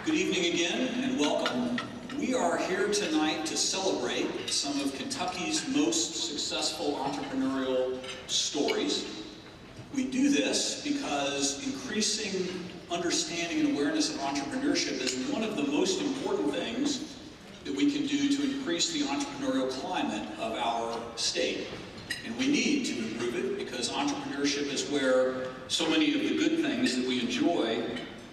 Good evening again and welcome. We are here tonight to celebrate some of Kentucky's most successful entrepreneurial stories. We do this because increasing understanding and awareness of entrepreneurship is one of the most important things that we can do to increase the entrepreneurial climate of our state. And we need to improve it because entrepreneurship is where so many of the good things that we enjoy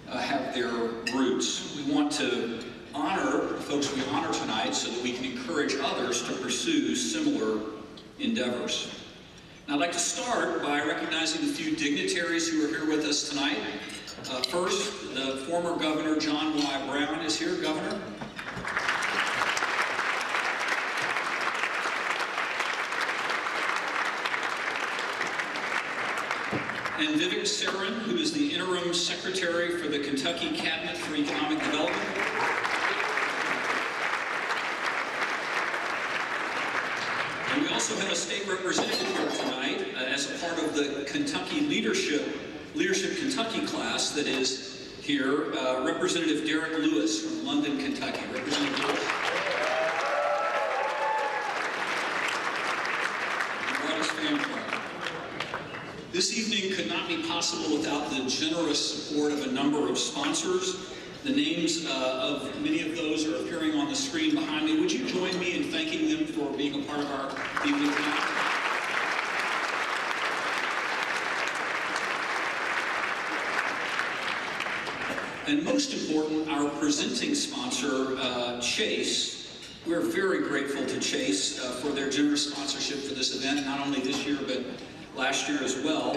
have their roots. We want to honor the folks we honor tonight so that we can encourage others to pursue similar endeavors. Now, I'd like to start by recognizing a few dignitaries who are here with us tonight. First, the former Governor John Y. Brown is here. Governor. And Vivek Saran, who is the Interim Secretary for the Kentucky Cabinet for Economic Development. And we also have a state representative here tonight as a part of the Kentucky Leadership Kentucky class that is here, Representative Derek Lewis from London, Kentucky. Representative Lewis. He brought his family. This evening could not be possible without the generous support of a number of sponsors. The names of many of those are appearing on the screen behind me. Would you join me in thanking them for being a part of our evening tonight? And most important, our presenting sponsor, Chase. We're very grateful to Chase for their generous sponsorship for this event, not only this year, but last year as well.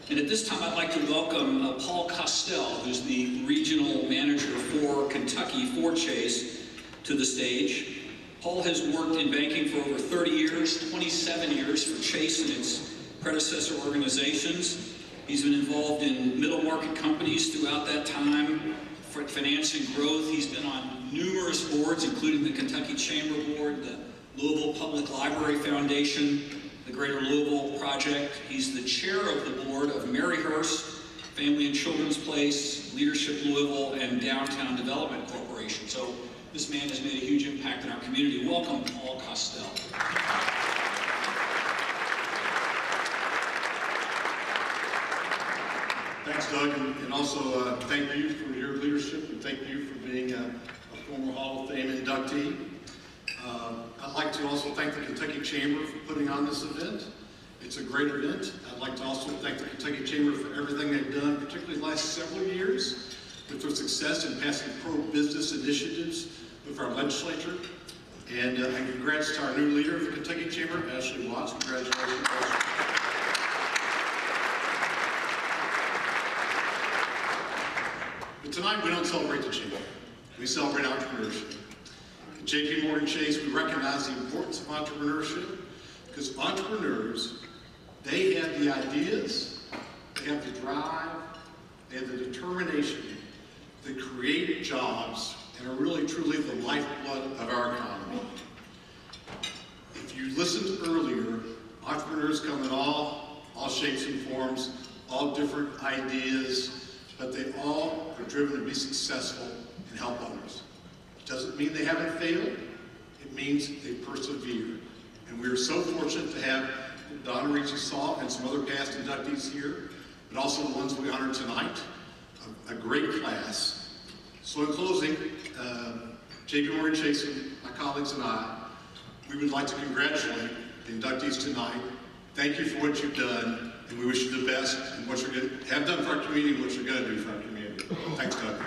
And at this time, I'd like to welcome Paul Costell, who's the regional manager for Kentucky for Chase, to the stage. Paul has worked in banking for over 30 years, 27 years for Chase and its predecessor organizations. He's been involved in middle market companies throughout that time, for financing growth. He's been on numerous boards, including the Kentucky Chamber Board, the Louisville Public Library Foundation, the Greater Louisville Project. He's the chair of the board of Maryhurst, Family and Children's Place, Leadership Louisville, and Downtown Development Corporation. So this man has made a huge impact in our community. Welcome, Paul Costell. Thanks, Doug, and also thank you for your leadership and thank you for being a former Hall of Fame inductee. I'd like to also thank the Kentucky Chamber for putting on this event. It's a great event. I'd like to also thank the Kentucky Chamber for everything they've done, particularly the last several years, with their success in passing pro-business initiatives with our legislature. And congrats to our new leader of the Kentucky Chamber, Ashley Watts. Congratulations. But tonight we don't celebrate the Chamber. We celebrate entrepreneurship. At J.P. Morgan Chase, we recognize the importance of entrepreneurship because entrepreneurs, they have the ideas, they have the drive, they have the determination to create jobs and are really truly the lifeblood of our economy. If you listened earlier, entrepreneurs come in all shapes and forms, all different ideas, but they all are driven to be successful and help others. It doesn't mean they haven't failed, it means they persevere. And we are so fortunate to have Donna Ricci-Saul and some other past inductees here, but also the ones we honor tonight, a great class. So in closing, J.P. Morgan Chase and my colleagues and I, we would like to congratulate the inductees tonight. Thank you for what you've done, and we wish you the best in what you're going to have done for our community and what you're going to do for our community. Thanks, Doug.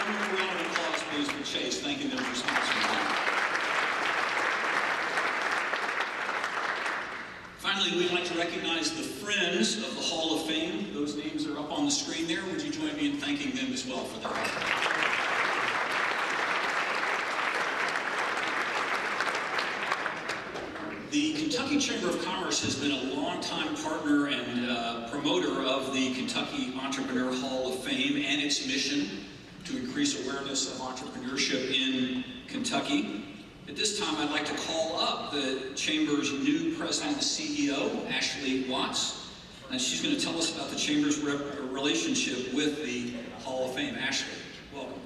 One more round of applause, please, for Chase, thanking them for sponsoring. Finally, we'd like to recognize the Friends of the Hall of Fame. Those names are up on the screen there. Would you join me in thanking them as well for their help? The Kentucky Chamber of Commerce has been a longtime partner and promoter of the Kentucky Entrepreneur Hall of Fame and its mission to increase awareness of entrepreneurship in Kentucky. At this time, I'd like to call up the Chamber's new president and CEO, Ashley Watts. and she's going to tell us about the Chamber's relationship with the Hall of Fame. Ashley, welcome.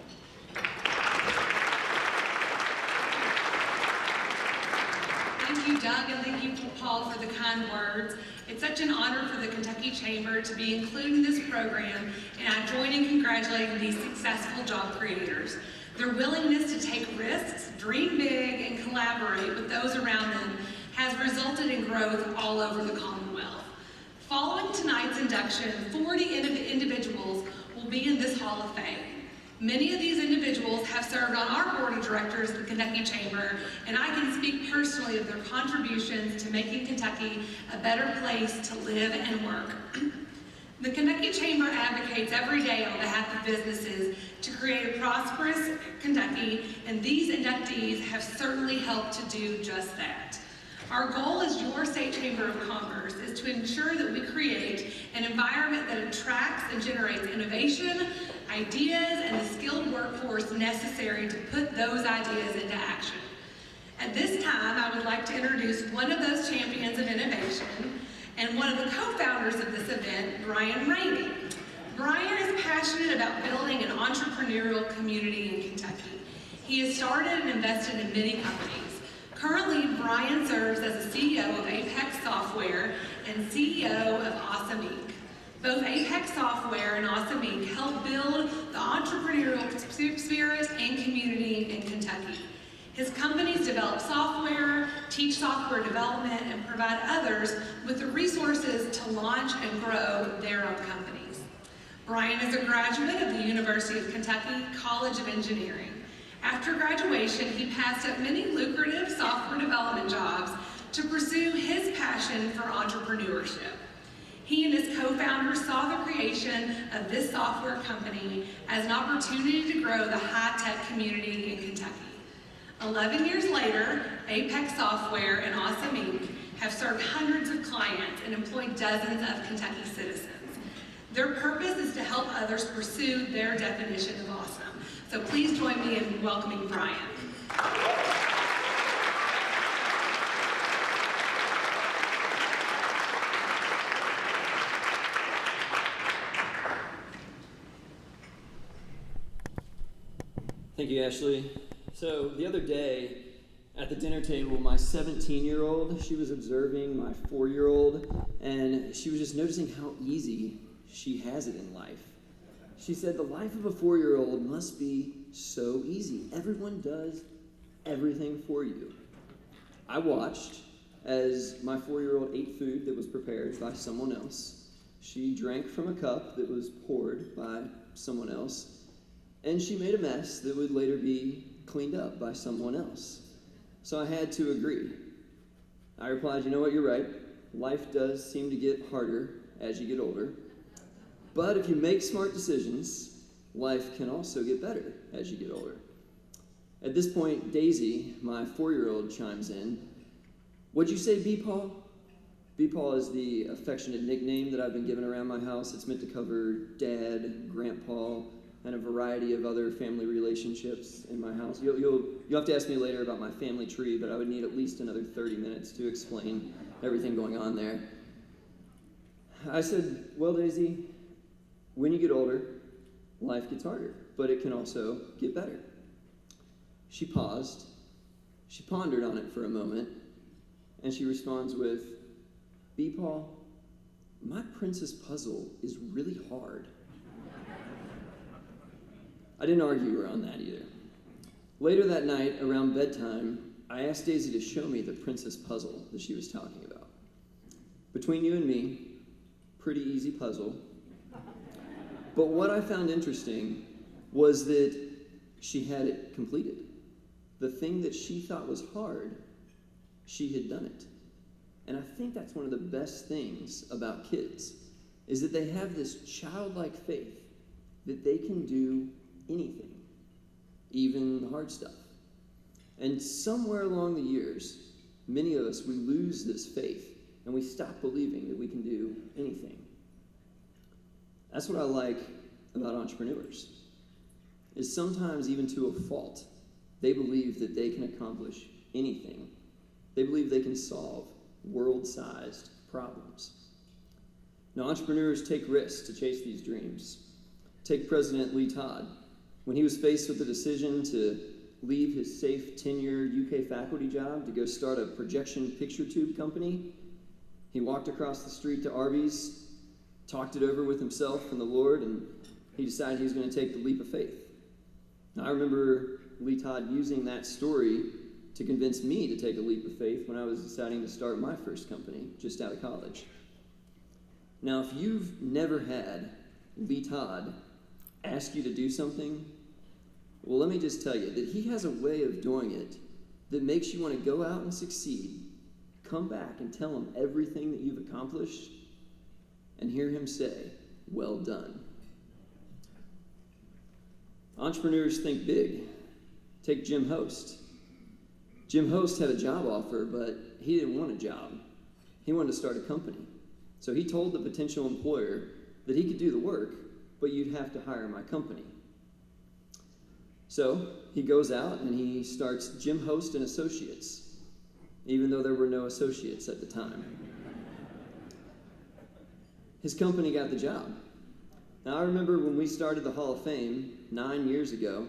Thank you, Doug, and thank you, Paul, for the kind words. It's such an honor for the Kentucky Chamber to be included in this program, and I join in congratulating these successful job creators. Their willingness to take risks, dream big, and collaborate with those around them has resulted in growth all over the Commonwealth. Following tonight's induction, 40 individuals will be in this Hall of Fame. Many of these individuals have served on our board of directors of the Kentucky Chamber, and I can speak personally of their contributions to making Kentucky a better place to live and work. The Kentucky Chamber advocates every day on behalf of businesses to create a prosperous Kentucky, and these inductees have certainly helped to do just that. Our goal as your State Chamber of Commerce is to ensure that we create an environment that attracts and generates innovation, ideas, and the skilled workforce necessary to put those ideas into action. At this time, I would like to introduce one of those champions of innovation and one of the co-founders of this event, Brian Rainey. Brian is passionate about building an entrepreneurial community in Kentucky. He has started and invested in many companies. Currently, Brian serves as the CEO of Apex Software and CEO of Awesome Inc. Both Apex Software and Awesome Inc. help build the entrepreneurial spirit and community in Kentucky. His companies develop software, teach software development, and provide others with the resources to launch and grow their own companies. Brian is a graduate of the University of Kentucky College of Engineering. After graduation, he passed up many lucrative software development jobs to pursue his passion for entrepreneurship. He and his co-founders saw the creation of this software company as an opportunity to grow the high-tech community in Kentucky. 11 years later, Apex Software and Awesome Inc. have served hundreds of clients and employed dozens of Kentucky citizens. Their purpose is to help others pursue their definition of awesome. So please join me in welcoming Brian. Thank you, Ashley. So the other day at the dinner table, my 17-year-old, she was observing my 4-year-old, and she was just noticing how easy she has it in life. She said, the life of a 4-year-old must be so easy. Everyone does everything for you. I watched as my 4-year-old ate food that was prepared by someone else. She drank from a cup that was poured by someone else. And she made a mess that would later be cleaned up by someone else. So I had to agree. I replied, you know what, you're right. Life does seem to get harder as you get older. But if you make smart decisions, life can also get better as you get older. At this point, Daisy, my 4-year-old, chimes in. What'd you say, B-Paul? B-Paul is the affectionate nickname that I've been given around my house. It's meant to cover Dad, Grandpa, and a variety of other family relationships in my house. You'll have to ask me later about my family tree, but I would need at least another 30 minutes to explain everything going on there. I said, well, Daisy, when you get older, life gets harder, but it can also get better. She paused, she pondered on it for a moment, and she responds with, B-Paul, my princess puzzle is really hard. I didn't argue her on that either. Later that night, around bedtime, I asked Daisy to show me the princess puzzle that she was talking about. Between you and me, pretty easy puzzle. But what I found interesting was that she had it completed. The thing that she thought was hard, she had done it. And I think that's one of the best things about kids, is that they have this childlike faith that they can do anything, even the hard stuff. And somewhere along the years, many of us, we lose this faith and we stop believing that we can do anything. That's what I like about entrepreneurs, is sometimes even to a fault, they believe that they can accomplish anything. They believe they can solve world-sized problems. Now, entrepreneurs take risks to chase these dreams. Take President Lee Todd. When he was faced with the decision to leave his safe, tenured UK faculty job to go start a projection picture tube company, he walked across the street to Arby's, talked it over with himself and the Lord, and he decided he was going to take the leap of faith. Now, I remember Lee Todd using that story to convince me to take a leap of faith when I was deciding to start my first company just out of college. Now, if you've never had Lee Todd ask you to do something, well, let me just tell you that he has a way of doing it that makes you want to go out and succeed, come back and tell him everything that you've accomplished, and hear him say, "Well done." Entrepreneurs think big. Take Jim Host. Jim Host had a job offer, but he didn't want a job. He wanted to start a company. So he told the potential employer that he could do the work, but you'd have to hire my company. So he goes out and he starts Jim Host and Associates, even though there were no associates at the time. His company got the job. Now, I remember when we started the Hall of Fame 9 years ago,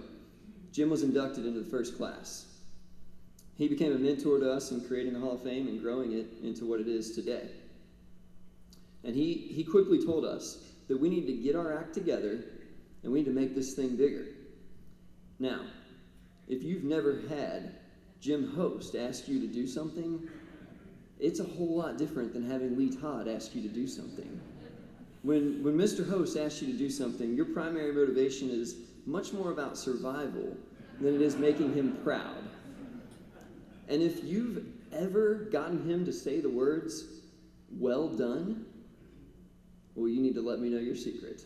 Jim was inducted into the first class. He became a mentor to us in creating the Hall of Fame and growing it into what it is today. And he quickly told us that we need to get our act together and we need to make this thing bigger. Now, if you've never had Jim Host ask you to do something, it's a whole lot different than having Lee Todd ask you to do something. When Mr. Host asks you to do something, your primary motivation is much more about survival than it is making him proud. And if you've ever gotten him to say the words, "Well done," well, you need to let me know your secret.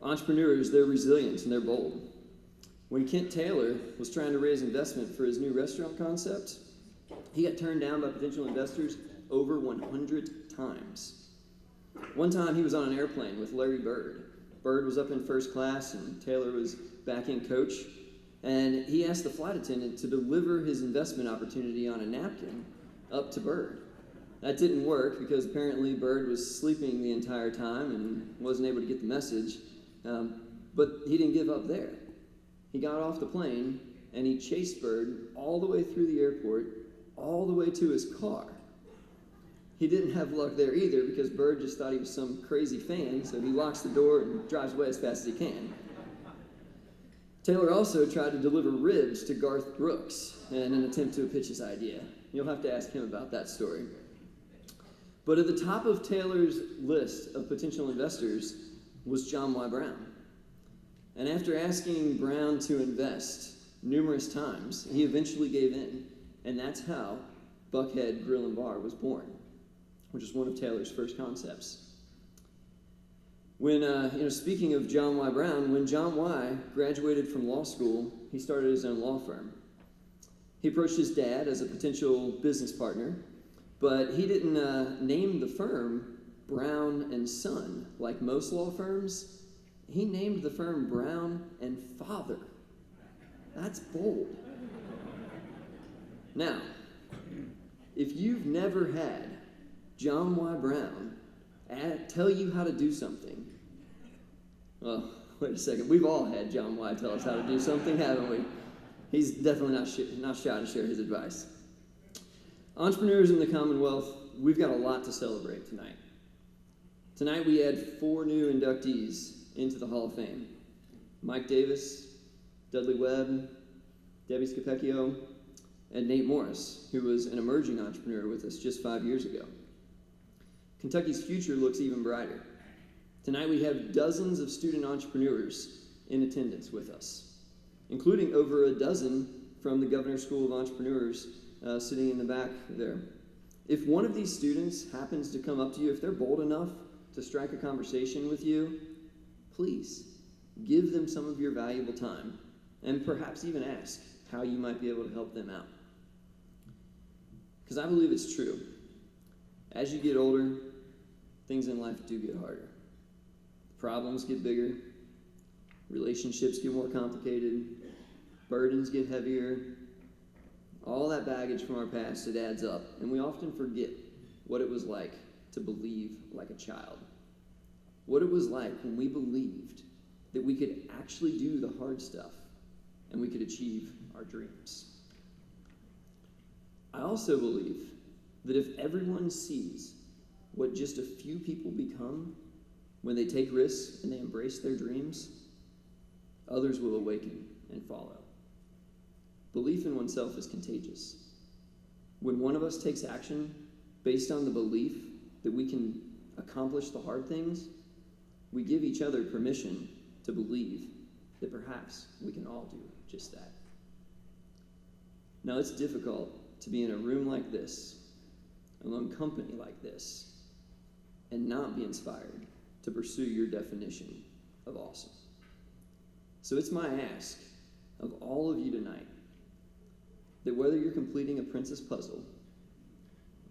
Entrepreneurs, they're resilient and they're bold. When Kent Taylor was trying to raise investment for his new restaurant concept, he got turned down by potential investors over 100 times. One time he was on an airplane with Larry Bird. Bird was up in first class and Taylor was back in coach. And he asked the flight attendant to deliver his investment opportunity on a napkin up to Bird. That didn't work because apparently Bird was sleeping the entire time and wasn't able to get the message. But he didn't give up there. He got off the plane and he chased Bird all the way through the airport, all the way to his car. He didn't have luck there either because Bird just thought he was some crazy fan, so he locks the door and drives away as fast as he can. Taylor also tried to deliver ribs to Garth Brooks in an attempt to pitch his idea. You'll have to ask him about that story. But at the top of Taylor's list of potential investors was John Y. Brown. And after asking Brown to invest numerous times, he eventually gave in. And that's how Buckhead Grill and Bar was born, which is one of Taylor's first concepts. When, speaking of John Y. Brown, when John Y. graduated from law school, he started his own law firm. He approached his dad as a potential business partner, but he didn't name the firm Brown and Son like most law firms. He named the firm Brown and Father. That's bold. Now, if you've never had John Y. Brown tell you how to do something, well, wait a second. We've all had John Y. tell us how to do something, haven't we? He's definitely not shy to share his advice. Entrepreneurs in the Commonwealth, we've got a lot to celebrate tonight. Tonight we had 4 new inductees into the Hall of Fame. Mike Davis, Dudley Webb, Debbie Scapecchio, and Nate Morris, who was an emerging entrepreneur with us just 5 years ago. Kentucky's future looks even brighter. Tonight we have dozens of student entrepreneurs in attendance with us, including over a dozen from the Governor's School of Entrepreneurs sitting in the back there. If one of these students happens to come up to you, if they're bold enough to strike a conversation with you, please give them some of your valuable time and perhaps even ask how you might be able to help them out. Because I believe it's true. As you get older, things in life do get harder. Problems get bigger, relationships get more complicated, burdens get heavier. All that baggage from our past, it adds up, and we often forget what it was like to believe like a child. What it was like when we believed that we could actually do the hard stuff and we could achieve our dreams. I also believe that if everyone sees what just a few people become when they take risks and they embrace their dreams, others will awaken and follow. Belief in oneself is contagious. When one of us takes action based on the belief that we can accomplish the hard things, we give each other permission to believe that perhaps we can all do just that. Now, it's difficult to be in a room like this, among company like this, and not be inspired to pursue your definition of awesome. So it's my ask of all of you tonight that whether you're completing a princess puzzle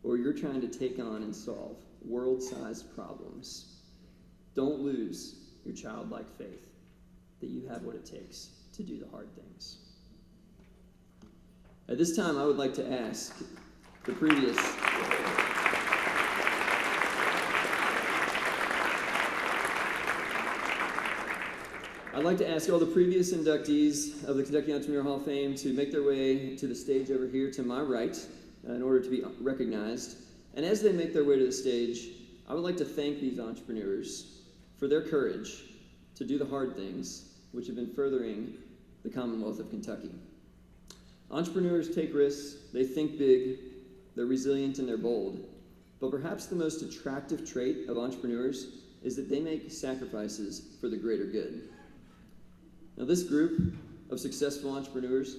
or you're trying to take on and solve world-sized problems, don't lose your childlike faith that you have what it takes to do the hard things. At this time, I would like to ask the previous... I'd like to ask all the previous inductees of the Kentucky Entrepreneur Hall of Fame to make their way to the stage over here to my right in order to be recognized. And as they make their way to the stage, I would like to thank these entrepreneurs for their courage to do the hard things which have been furthering the Commonwealth of Kentucky. Entrepreneurs take risks, they think big, they're resilient and they're bold. But perhaps the most attractive trait of entrepreneurs is that they make sacrifices for the greater good. Now, this group of successful entrepreneurs,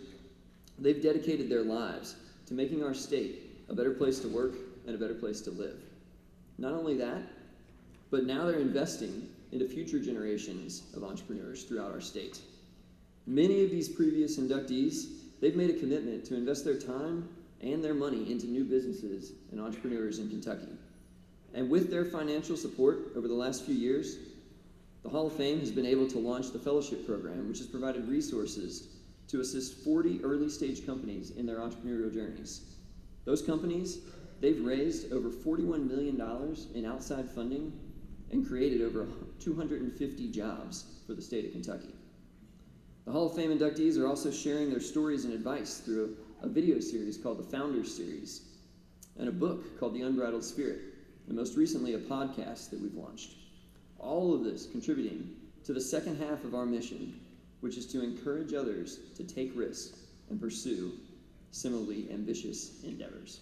they've dedicated their lives to making our state a better place to work and a better place to live. Not only that, but now they're investing into future generations of entrepreneurs throughout our state. Many of these previous inductees, they've made a commitment to invest their time and their money into new businesses and entrepreneurs in Kentucky. And with their financial support over the last few years, the Hall of Fame has been able to launch the Fellowship Program, which has provided resources to assist 40 early-stage companies in their entrepreneurial journeys. Those companies, they've raised over $41 million in outside funding and created over 250 jobs for the state of Kentucky. The Hall of Fame inductees are also sharing their stories and advice through a video series called the Founders Series and a book called The Unbridled Spirit, and most recently a podcast that we've launched. All of this contributing to the second half of our mission, which is to encourage others to take risks and pursue similarly ambitious endeavors.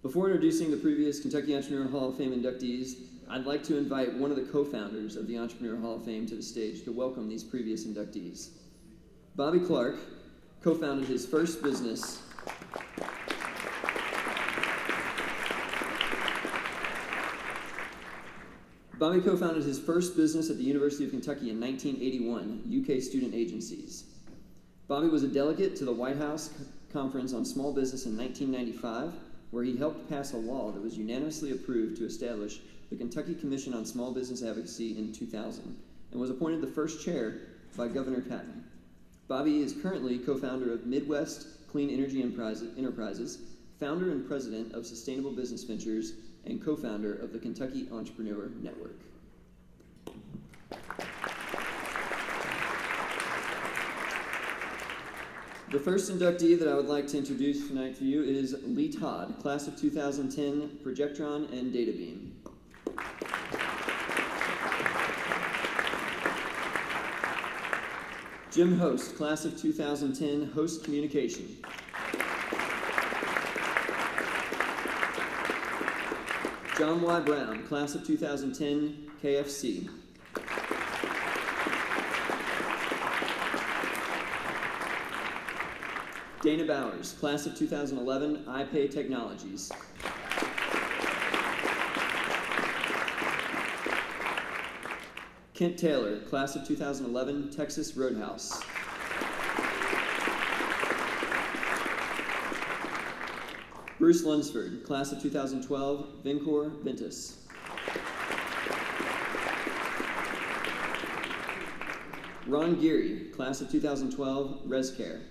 Before introducing the previous Kentucky Entrepreneur Hall of Fame inductees, I'd like to invite one of the co-founders of the Entrepreneur Hall of Fame to the stage to welcome these previous inductees. Bobby Clark co-founded his first business Bobby co-founded his first business at the University of Kentucky in 1981, UK Student Agencies. Bobby was a delegate to the White House Conference on Small Business in 1995, where he helped pass a law that was unanimously approved to establish the Kentucky Commission on Small Business Advocacy in 2000, and was appointed the first chair by Governor Patton. Bobby is currently co-founder of Midwest Clean Energy Enterprises, founder and president of Sustainable Business Ventures, and co-founder of the Kentucky Entrepreneur Network. The first inductee that I would like to introduce tonight to you is Lee Todd, class of 2010, Projectron and DataBeam. Jim Host, class of 2010, Host Communication. John Y. Brown, class of 2010, KFC. Dana Bowers, class of 2011, iPay Technologies. Kent Taylor, class of 2011, Texas Roadhouse. Bruce Lunsford, class of 2012, Vincor Ventus. Ron Geary, class of 2012, ResCare.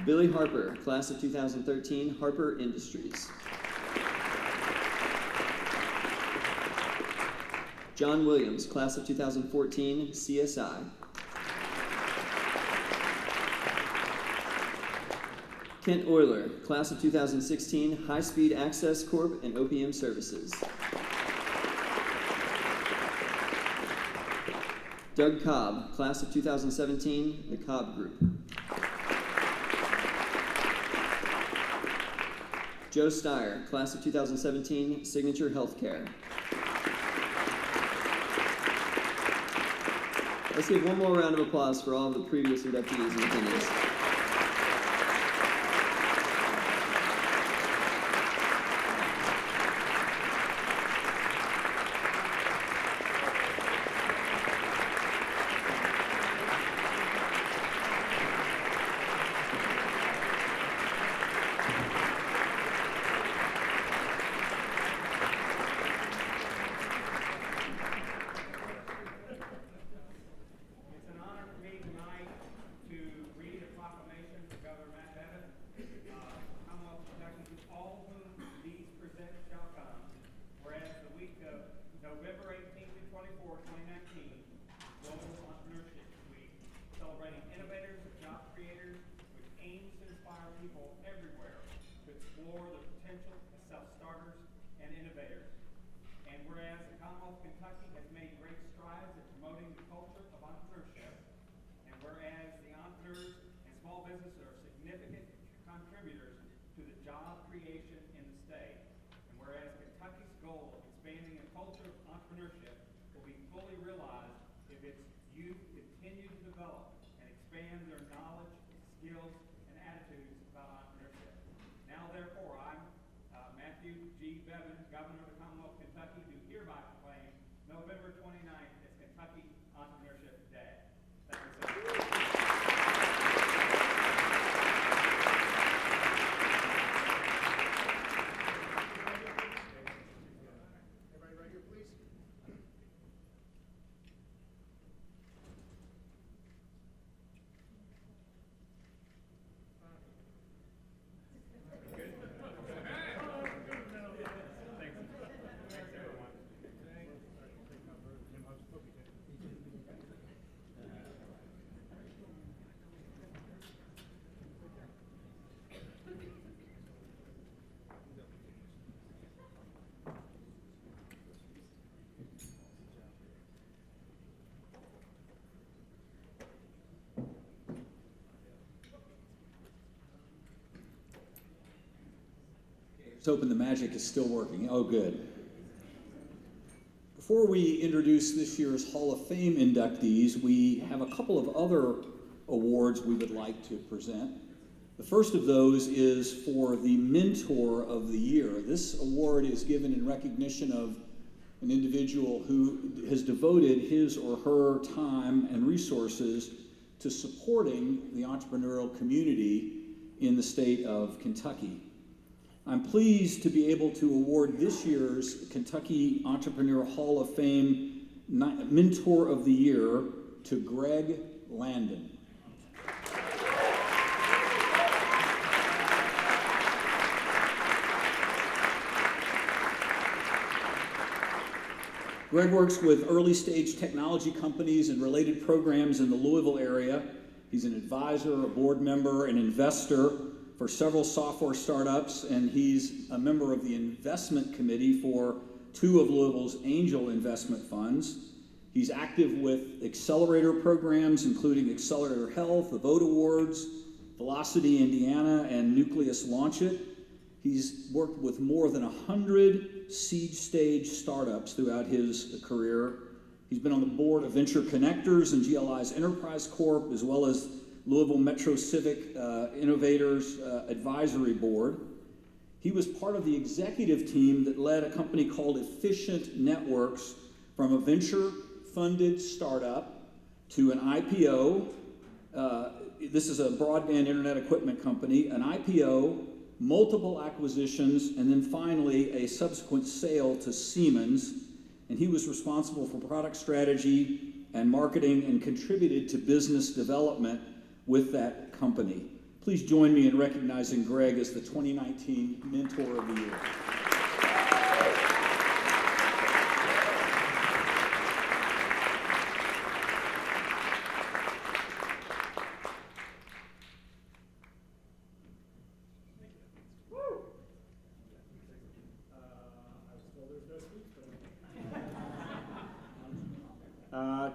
Billy Harper, class of 2013, Harper Industries. John Williams, class of 2014, CSI. Kent Euler, class of 2016, High Speed Access Corp. and OPM Services. Doug Cobb, class of 2017, the Cobb Group. Joe Steyer, class of 2017, Signature Healthcare. Let's give one more round of applause for all of the previous inductees and attendees. Let's hoping the magic is still working. Oh, good. Before we introduce this year's Hall of Fame inductees, we have a couple of other awards we would like to present. The first of those is for the Mentor of the Year. This award is given in recognition of an individual who has devoted his or her time and resources to supporting the entrepreneurial community in the state of Kentucky. I'm pleased to be able to award this year's Kentucky Entrepreneur Hall of Fame Mentor of the Year to Greg Landon. Greg works with early stage technology companies and related programs in the Louisville area. He's an advisor, a board member, an investor for several software startups, and he's a member of the investment committee for two of Louisville's angel investment funds. He's active with accelerator programs, including Accelerator Health, the Vote Awards, Velocity Indiana, and Nucleus Launch It. He's worked with more than 100 seed stage startups throughout his career. He's been on the board of Venture Connectors and GLI's Enterprise Corp, as well as Louisville Metro Civic Innovators Advisory Board. He was part of the executive team that led a company called Efficient Networks from a venture-funded startup to an IPO. This is a broadband internet equipment company, an IPO, multiple acquisitions, and then finally a subsequent sale to Siemens. And he was responsible for product strategy and marketing and contributed to business development with that company. Please join me in recognizing Greg as the 2019 Mentor of the Year.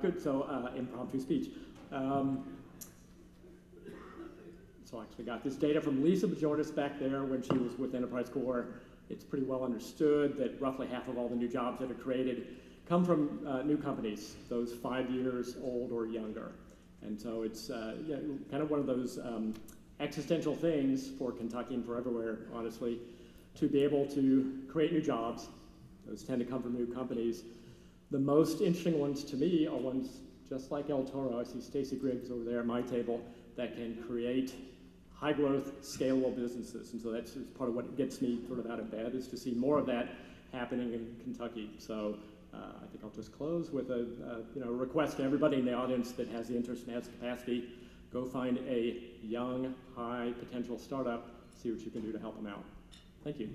Good, so impromptu speech. So I actually got this data from Lisa Bajordas back there when she was with Enterprise Corps. It's pretty well understood that roughly half of all the new jobs that are created come from new companies, those 5 years old or younger. And so it's kind of one of those existential things for Kentucky and for everywhere, honestly, to be able to create new jobs. Those tend to come from new companies. The most interesting ones to me are ones just like El Toro. I see Stacy Griggs over there at my table that can create high-growth, scalable businesses. And so that's part of what gets me sort of out of bed, is to see more of that happening in Kentucky. So I think I'll just close with a request to everybody in the audience that has the interest and has the capacity, go find a young, high-potential startup, see what you can do to help them out. Thank you.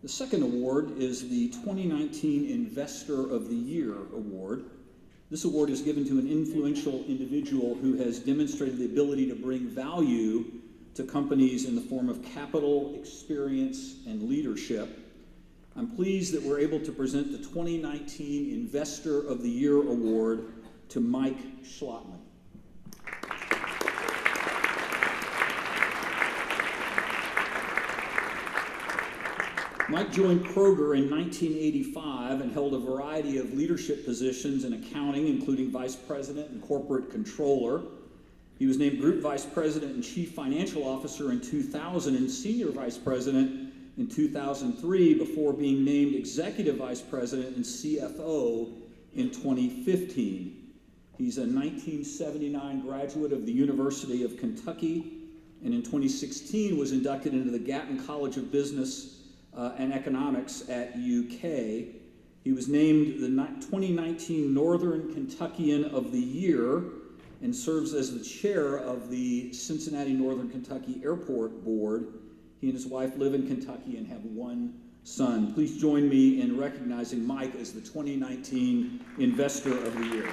The second award is the 2019 Investor of the Year Award. This award is given to an influential individual who has demonstrated the ability to bring value to companies in the form of capital, experience, and leadership. I'm pleased that we're able to present the 2019 Investor of the Year Award to Mike Schlotman. Mike joined Kroger in 1985 and held a variety of leadership positions in accounting, including vice president and corporate controller. He was named group vice president and chief financial officer in 2000 and senior vice president in 2003 before being named executive vice president and CFO in 2015. He's a 1979 graduate of the University of Kentucky, and in 2016 was inducted into the Gatton College of Business and Economics at UK. He was named the 2019 Northern Kentuckian of the Year and serves as the chair of the Cincinnati Northern Kentucky Airport Board. He and his wife live in Kentucky and have one son. Please join me in recognizing Mike as the 2019 Investor of the Year.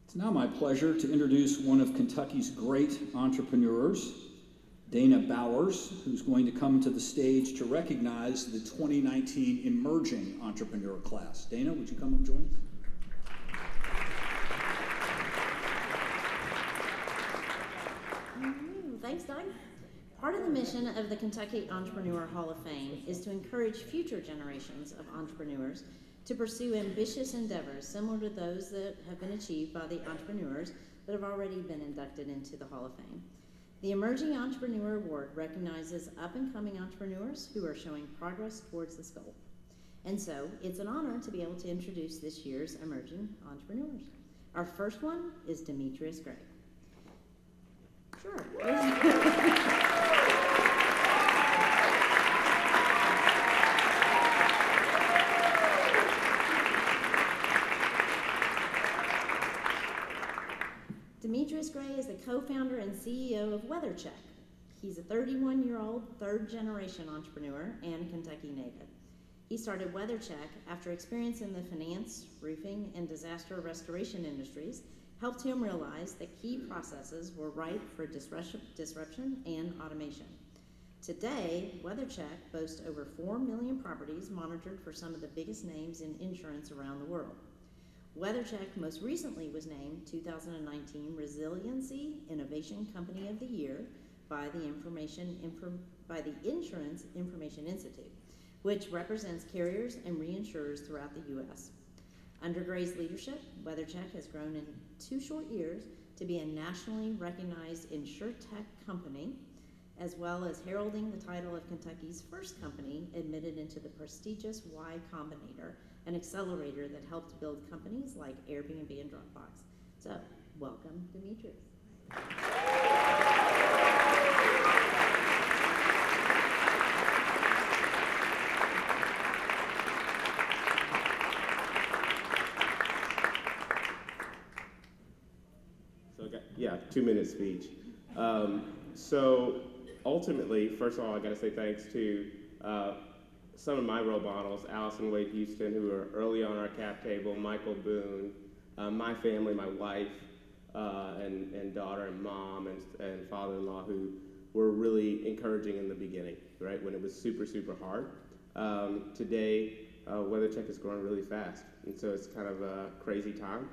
It's now my pleasure to introduce one of Kentucky's great entrepreneurs, Dana Bowers, who's going to come to the stage to recognize the 2019 Emerging Entrepreneur Class. Dana, would you come and join us? Thanks, Doug. Part of the mission of the Kentucky Entrepreneur Hall of Fame is to encourage future generations of entrepreneurs to pursue ambitious endeavors similar to those that have been achieved by the entrepreneurs that have already been inducted into the Hall of Fame. The Emerging Entrepreneur Award recognizes up-and-coming entrepreneurs who are showing progress towards this goal. And so, it's an honor to be able to introduce this year's Emerging Entrepreneurs. Our first one is Demetrius Gray. Sure. Demetrius Gray is the co-founder and CEO of WeatherCheck. He's a 31-year-old, third-generation entrepreneur and Kentucky native. He started WeatherCheck after experience in the finance, roofing, and disaster restoration industries helped him realize that key processes were ripe for disruption and automation. Today, WeatherCheck boasts over 4 million properties monitored for some of the biggest names in insurance around the world. WeatherCheck most recently was named 2019 Resiliency Innovation Company of the Year by the Insurance Information Institute, which represents carriers and reinsurers throughout the U.S. Under Gray's leadership, WeatherCheck has grown in 2 short years to be a nationally recognized insurtech company as well as heralding the title of Kentucky's first company admitted into the prestigious Y Combinator, an accelerator that helped build companies like Airbnb and Dropbox. So, welcome, Demetrius. Yeah, 2-minute speech. So ultimately, first of all, I got to say thanks to some of my role models, Allison Wade Houston, who were early on our cap table, Michael Boone, my family, my wife, and daughter and mom and father-in-law, who were really encouraging in the beginning, right, when it was super, super hard. Today, WeatherCheck is growing really fast, and so it's kind of a crazy time.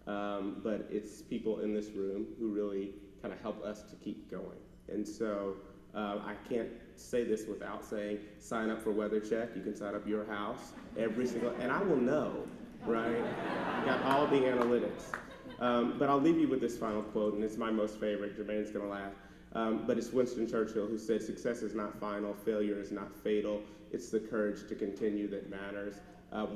But it's people in this room who really kind of help us to keep going. And so I can't say this without saying, sign up for WeatherCheck. You can sign up your house every single, and I will know, right? You got all the analytics. But I'll leave you with this final quote, and it's my most favorite. Jermaine's gonna laugh. But it's Winston Churchill who said, success is not final, failure is not fatal. It's the courage to continue that matters.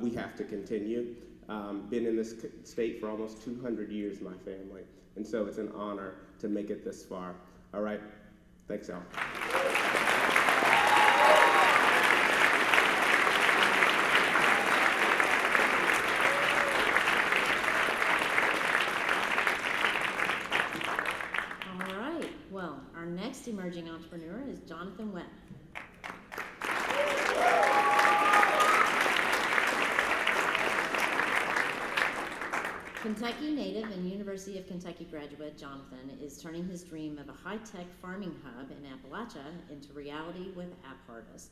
We have to continue. Been in this state for almost 200 years, my family, and so it's an honor to make it this far. All right, thanks, Al. All right, well, our next emerging entrepreneur is Jonathan Webb. Kentucky native and University of Kentucky graduate Jonathan is turning his dream of a high-tech farming hub in Appalachia into reality with AppHarvest.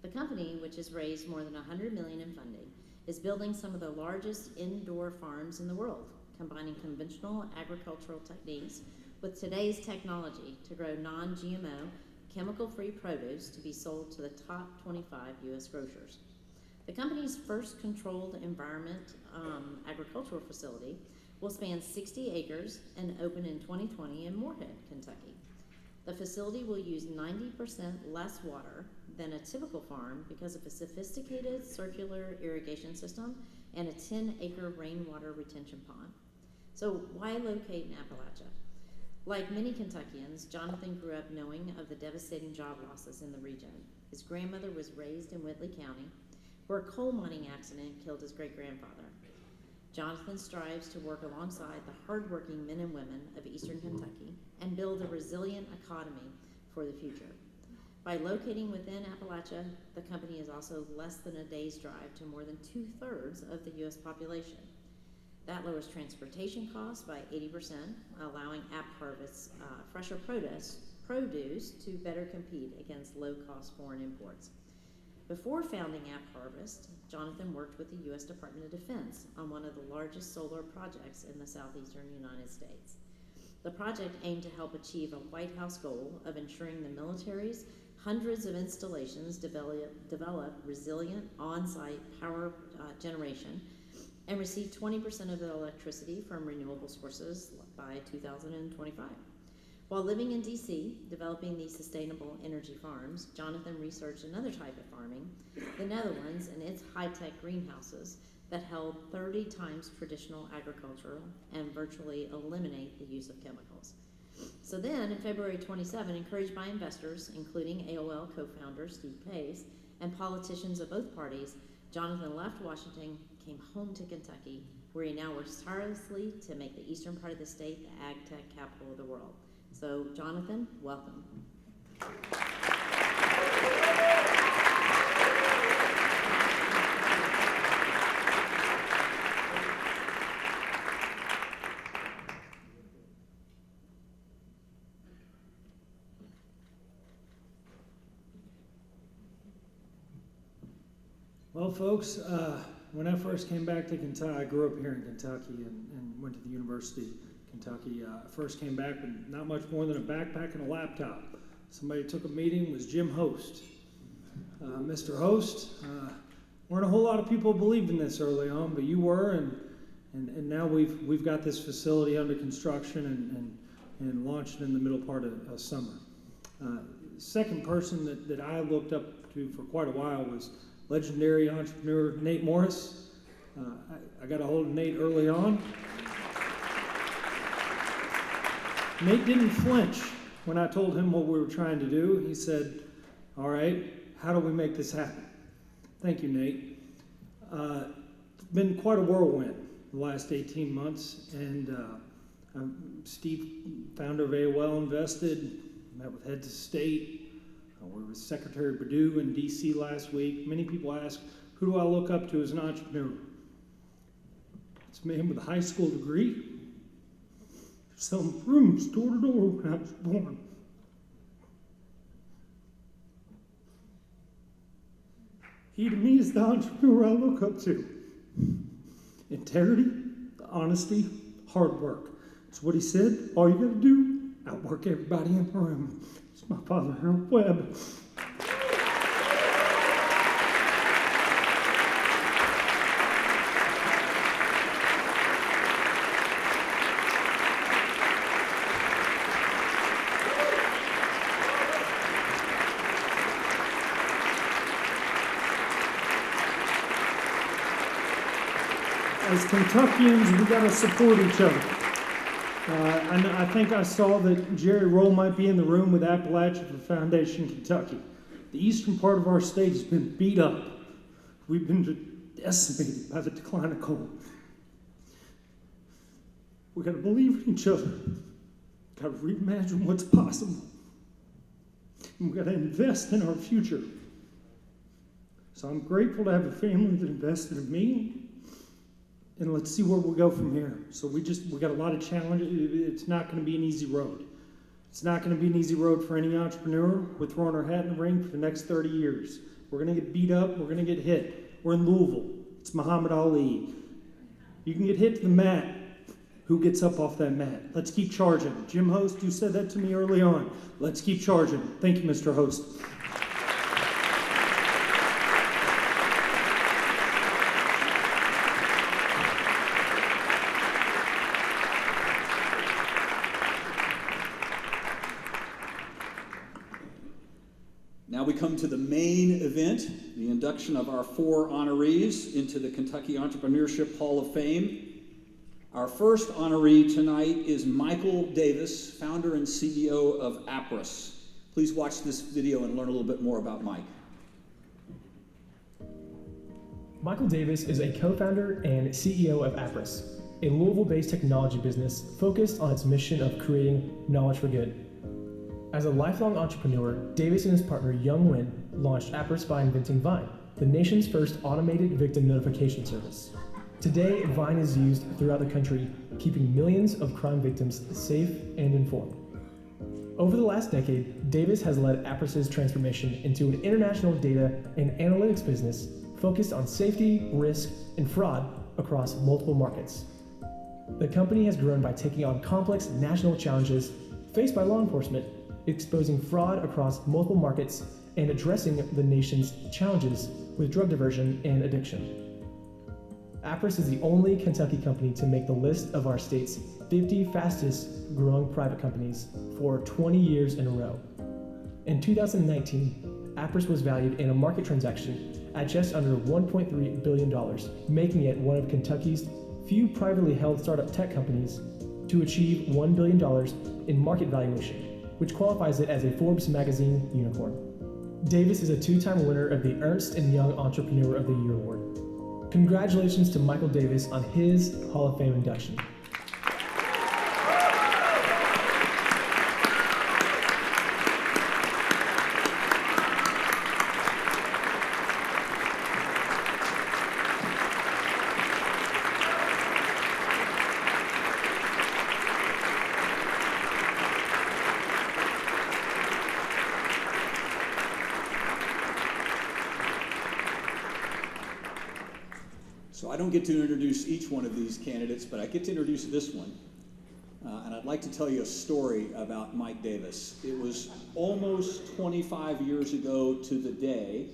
The company, which has raised more than $100 million in funding, is building some of the largest indoor farms in the world, combining conventional agricultural techniques with today's technology to grow non-GMO, chemical-free produce to be sold to the top 25 U.S. grocers. The company's first controlled environment agricultural facility will span 60 acres and open in 2020 in Moorhead, Kentucky. The facility will use 90% less water than a typical farm because of a sophisticated circular irrigation system and a 10-acre rainwater retention pond. So why locate in Appalachia? Like many Kentuckians, Jonathan grew up knowing of the devastating job losses in the region. His grandmother was raised in Whitley County, where a coal mining accident killed his great-grandfather. Jonathan strives to work alongside the hardworking men and women of eastern Kentucky and build a resilient economy for the future. By locating within Appalachia, the company is also less than a day's drive to more than 2/3 of the U.S. population. That lowers transportation costs by 80%, allowing AppHarvest's fresher produce to better compete against low-cost foreign imports. Before founding AppHarvest, Jonathan worked with the U.S. Department of Defense on one of the largest solar projects in the southeastern United States. The project aimed to help achieve a White House goal of ensuring the military's hundreds of installations develop resilient on-site power generation and receive 20% of the electricity from renewable sources by 2025. While living in D.C., developing these sustainable energy farms, Jonathan researched another type of farming, the Netherlands and its high-tech greenhouses that held 30 times traditional agriculture and virtually eliminate the use of chemicals. So then, in February 27, encouraged by investors, including AOL co-founder Steve Pace, and politicians of both parties, Jonathan left Washington, came home to Kentucky, where he now works tirelessly to make the eastern part of the state the ag tech capital of the world. So, Jonathan, welcome. Well, folks, when I first came back to Kentucky, I grew up here in Kentucky and went to the University of Kentucky. I first came back with not much more than a backpack and a laptop. Somebody took a meeting, was Jim Host. Mr. Host, weren't a whole lot of people believed in this early on, but you were, and now we've got this facility under construction and launched in the middle part of summer. second person that I looked up to for quite a while was legendary entrepreneur Nate Morris. I got a hold of Nate early on. Nate didn't flinch when I told him what we were trying to do. He said, all right, how do we make this happen? Thank you, Nate. It's been quite a whirlwind the last 18 months, and I'm Steve, founder of AOL Invested, met with heads of state. We were with Secretary Perdue in DC last week. Many people ask, who do I look up to as an entrepreneur? It's a man with a high school degree, selling rooms door to door when I was born. He to me is the entrepreneur I look up to. Integrity, honesty, hard work. It's what he said. All you gotta do, outwork everybody in the room. It's my father, Harold Webb. As Kentuckians, we gotta support each other. I think I saw that Jerry Roll might be in the room with Appalachia for Foundation Kentucky. The eastern part of our state has been beat up. We've been decimated by the decline of coal. We gotta believe in each other. Gotta reimagine what's possible. And we gotta invest in our future. So I'm grateful to have a family that invested in me. And let's see where we'll go from here. So we got a lot of challenges. It's not going to be an easy road. It's not going to be an easy road for any entrepreneur. We're throwing our hat in the ring for the next 30 years. We're going to get beat up. We're going to get hit. We're in Louisville. It's Muhammad Ali. You can get hit to the mat. Who gets up off that mat? Let's keep charging. Jim Host, you said that to me early on. Let's keep charging. Thank you, Mr. Host. Now we come to the main event, the induction of our 4 honorees into the Kentucky Entrepreneurship Hall of Fame. Our first honoree tonight is Michael Davis, founder and CEO of Appriss. Please watch this video and learn a little bit more about Mike. Michael Davis is a co-founder and CEO of Appriss, a Louisville-based technology business focused on its mission of creating knowledge for good. As a lifelong entrepreneur, Davis and his partner Young Nguyen launched Appriss by inventing Vine, the nation's first automated victim notification service. Today, Vine is used throughout the country, keeping millions of crime victims safe and informed. Over the last decade, Davis has led Appriss's transformation into an international data and analytics business focused on safety, risk, and fraud across multiple markets. The company has grown by taking on complex national challenges faced by law enforcement, exposing fraud across multiple markets, and addressing the nation's challenges with drug diversion and addiction. Appriss is the only Kentucky company to make the list of our state's 50 fastest growing private companies for 20 years in a row. In 2019, Appriss was valued in a market transaction at just under $1.3 billion, making it one of Kentucky's few privately held startup tech companies to achieve $1 billion in market valuation, which qualifies it as a Forbes magazine unicorn. Davis is a 2-time winner of the Ernst & Young Entrepreneur of the Year Award. Congratulations to Michael Davis on his Hall of Fame induction. So I don't get to introduce each one of these candidates, but I get to introduce this one. And I'd like to tell you a story about Mike Davis. It was almost 25 years ago to the day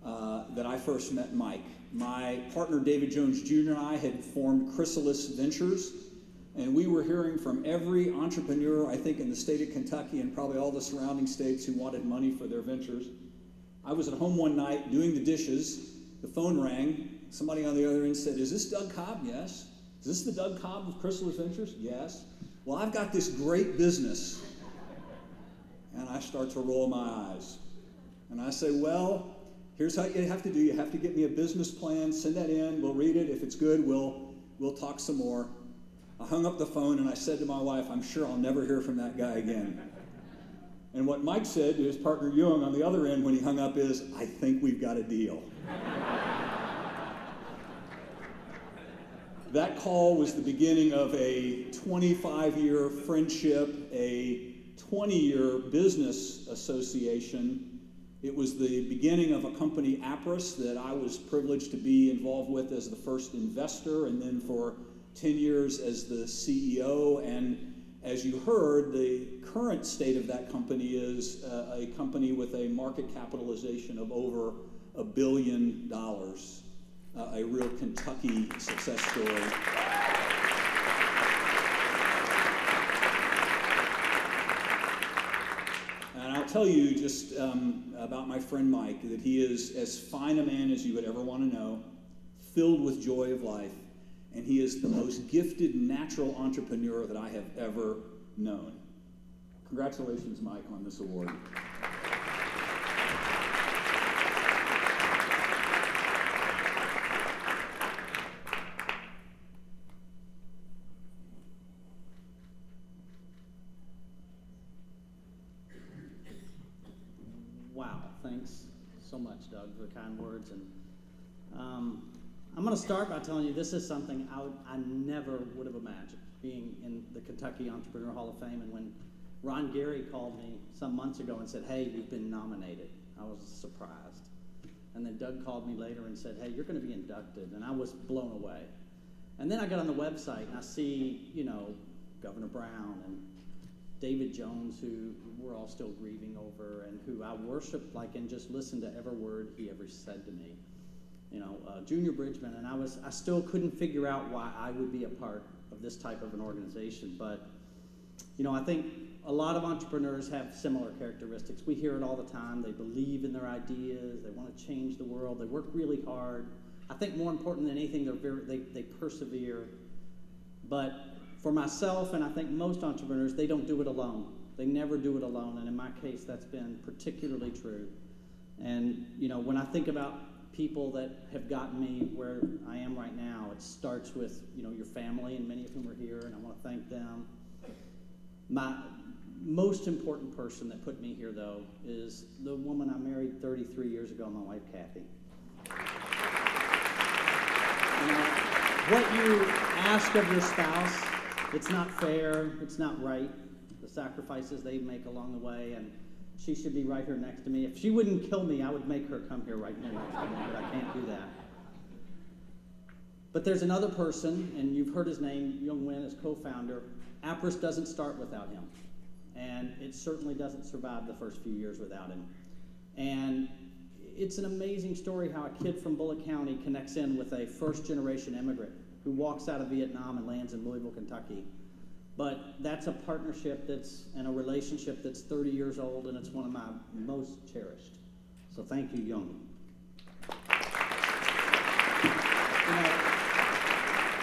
that I first met Mike. My partner David Jones Jr. and I had formed Chrysalis Ventures. And we were hearing from every entrepreneur, I think, in the state of Kentucky and probably all the surrounding states who wanted money for their ventures. I was at home one night doing the dishes. The phone rang. Somebody on the other end said, "Is this Doug Cobb?" "Yes." "Is this the Doug Cobb of Chrysalis Ventures?" "Yes." "Well, I've got this great business." And I start to roll my eyes. And I say, "Well, here's how you have to do. You have to get me a business plan, send that in, we'll read it. If it's good, we'll talk some more." I hung up the phone and I said to my wife, "I'm sure I'll never hear from that guy again." And what Mike said to his partner Jung on the other end when he hung up is, "I think we've got a deal." That call was the beginning of a 25-year friendship, a 20-year business association. It was the beginning of a company, Apris, that I was privileged to be involved with as the first investor, and then for 10 years as the CEO. And as you heard, the current state of that company is a company with a market capitalization of over $1 billion. A real Kentucky success story. And I'll tell you just about my friend Mike, that he is as fine a man as you would ever want to know, filled with joy of life, and he is the most gifted natural entrepreneur that I have ever known. Congratulations, Mike, on this award. Wow, thanks so much, Doug, for the kind words. And I'm going to start by telling you this is something I never would have imagined, being in the Kentucky Entrepreneur Hall of Fame. And when Ron Gary called me some months ago and said, "Hey, you've been nominated," I was surprised. And then Doug called me later and said, "Hey, you're going to be inducted," and I was blown away. And then I got on the website and I see, Governor Brown and David Jones, who we're all still grieving over, and who I worship and just listen to every word he ever said to me. Junior Bridgman, and I still couldn't figure out why I would be a part of this type of an organization. But, I think a lot of entrepreneurs have similar characteristics. We hear it all the time. They believe in their ideas. They want to change the world. They work really hard. I think more important than anything, they persevere. But for myself, and I think most entrepreneurs, they don't do it alone. They never do it alone, and in my case, that's been particularly true. And, when I think about people that have gotten me where I am right now, it starts with, your family, and many of whom are here, and I want to thank them. My most important person that put me here, though, is the woman I married 33 years ago, my wife, Kathy. What you ask of your spouse, it's not fair, it's not right, the sacrifices they make along the way, and she should be right here next to me. If she wouldn't kill me, I would make her come here right next to me, but I can't do that. But there's another person, and you've heard his name, Jung Nguyen, as co-founder. Apris doesn't start without him, and it certainly doesn't survive the first few years without him. And it's an amazing story how a kid from Bullitt County connects in with a first-generation immigrant who walks out of Vietnam and lands in Louisville, Kentucky. But that's a partnership and a relationship that's 30 years old, and it's one of my most cherished. So thank you, Jung.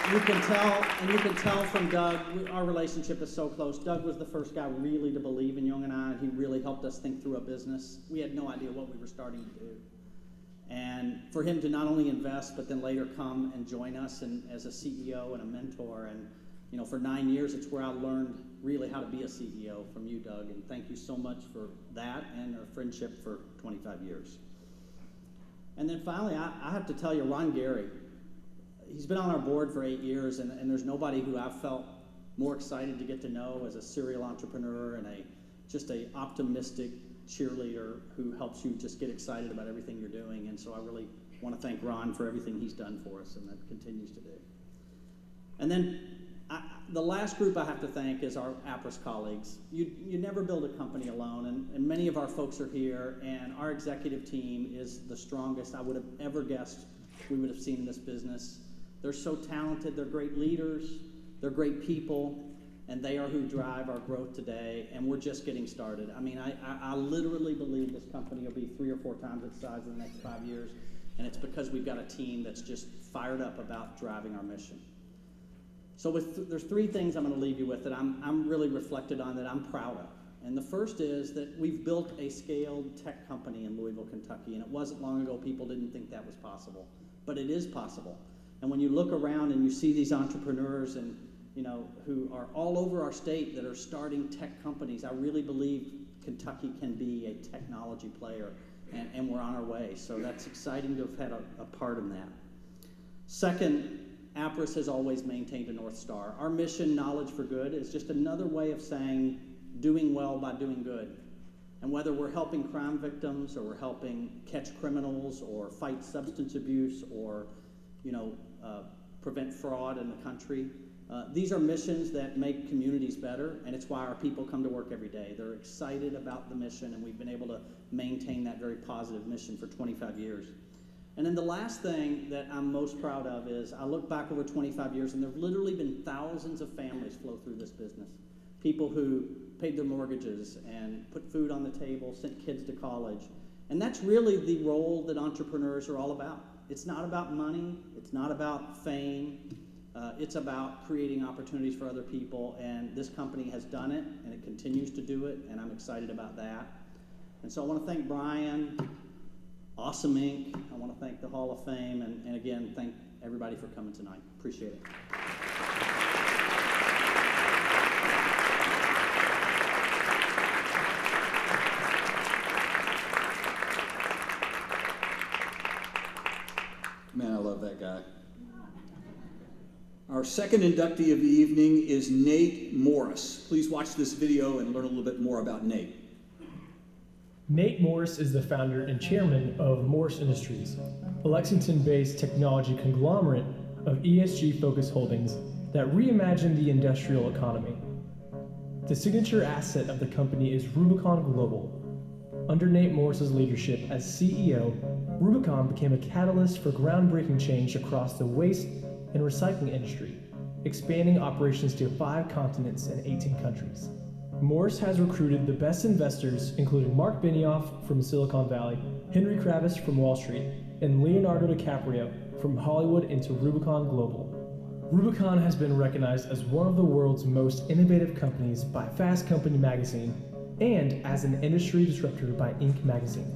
You can tell from Doug, our relationship is so close. Doug was the first guy really to believe in Jung and I, and he really helped us think through a business. We had no idea what we were starting to do. And for him to not only invest, but then later come and join us as a CEO and a mentor. And for 9 years, it's where I learned really how to be a CEO from you, Doug. And thank you so much for that and our friendship for 25 years. And then finally, I have to tell you, Ron Gary, he's been on our board for 8 years, and there's nobody who I've felt more excited to get to know as a serial entrepreneur and just a optimistic cheerleader who helps you just get excited about everything you're doing. And so I really want to thank Ron for everything he's done for us and that continues to do. And then the last group I have to thank is our Apris colleagues. You never build a company alone, and many of our folks are here, and our executive team is the strongest I would have ever guessed we would have seen in this business. They're so talented, they're great leaders, They're great people, and they are who drive our growth today, and we're just getting started. I mean, I literally believe this company will be 3 or 4 times its size in the next 5 years, and it's because we've got a team that's just fired up about driving our mission. So there's 3 things I'm going to leave you with that I'm really reflected on, that I'm proud of. And the first is that we've built a scaled tech company in Louisville, Kentucky, and it wasn't long ago people didn't think that was possible, but it is possible. And when you look around and you see these entrepreneurs and who are all over our state that are starting tech companies, I really believe Kentucky can be a technology player, and we're on our way. So that's exciting to have had a part in that. Second, Appriss has always maintained a North Star. Our mission, Knowledge for Good, is just another way of saying doing well by doing good. And whether we're helping crime victims, or we're helping catch criminals, or fight substance abuse, or prevent fraud in the country, these are missions that make communities better, and it's why our people come to work every day. They're excited about the mission, and we've been able to maintain that very positive mission for 25 years. And then the last thing that I'm most proud of is I look back over 25 years, and there have literally been thousands of families flow through this business. People who paid their mortgages and put food on the table, sent kids to college. And that's really the role that entrepreneurs are all about. It's not about money, it's not about fame, it's about creating opportunities for other people, and this company has done it, and it continues to do it, and I'm excited about that. And so I want to thank Brian, Awesome Inc., I want to thank the Hall of Fame, and again, thank everybody for coming tonight. Appreciate it. Man, I love that guy. Our second inductee of the evening is Nate Morris. Please watch this video and learn a little bit more about Nate. Nate Morris is the founder and chairman of Morris Industries, a Lexington-based technology conglomerate of ESG-focused holdings that reimagine the industrial economy. The signature asset of the company is Rubicon Global. Under Nate Morris's leadership as CEO, Rubicon became a catalyst for groundbreaking change across the waste and recycling industry, expanding operations to 5 continents and 18 countries. Morris has recruited the best investors, including Mark Benioff from Silicon Valley, Henry Kravis from Wall Street, and Leonardo DiCaprio from Hollywood into Rubicon Global. Rubicon has been recognized as one of the world's most innovative companies by Fast Company magazine and as an industry disruptor by Inc. magazine.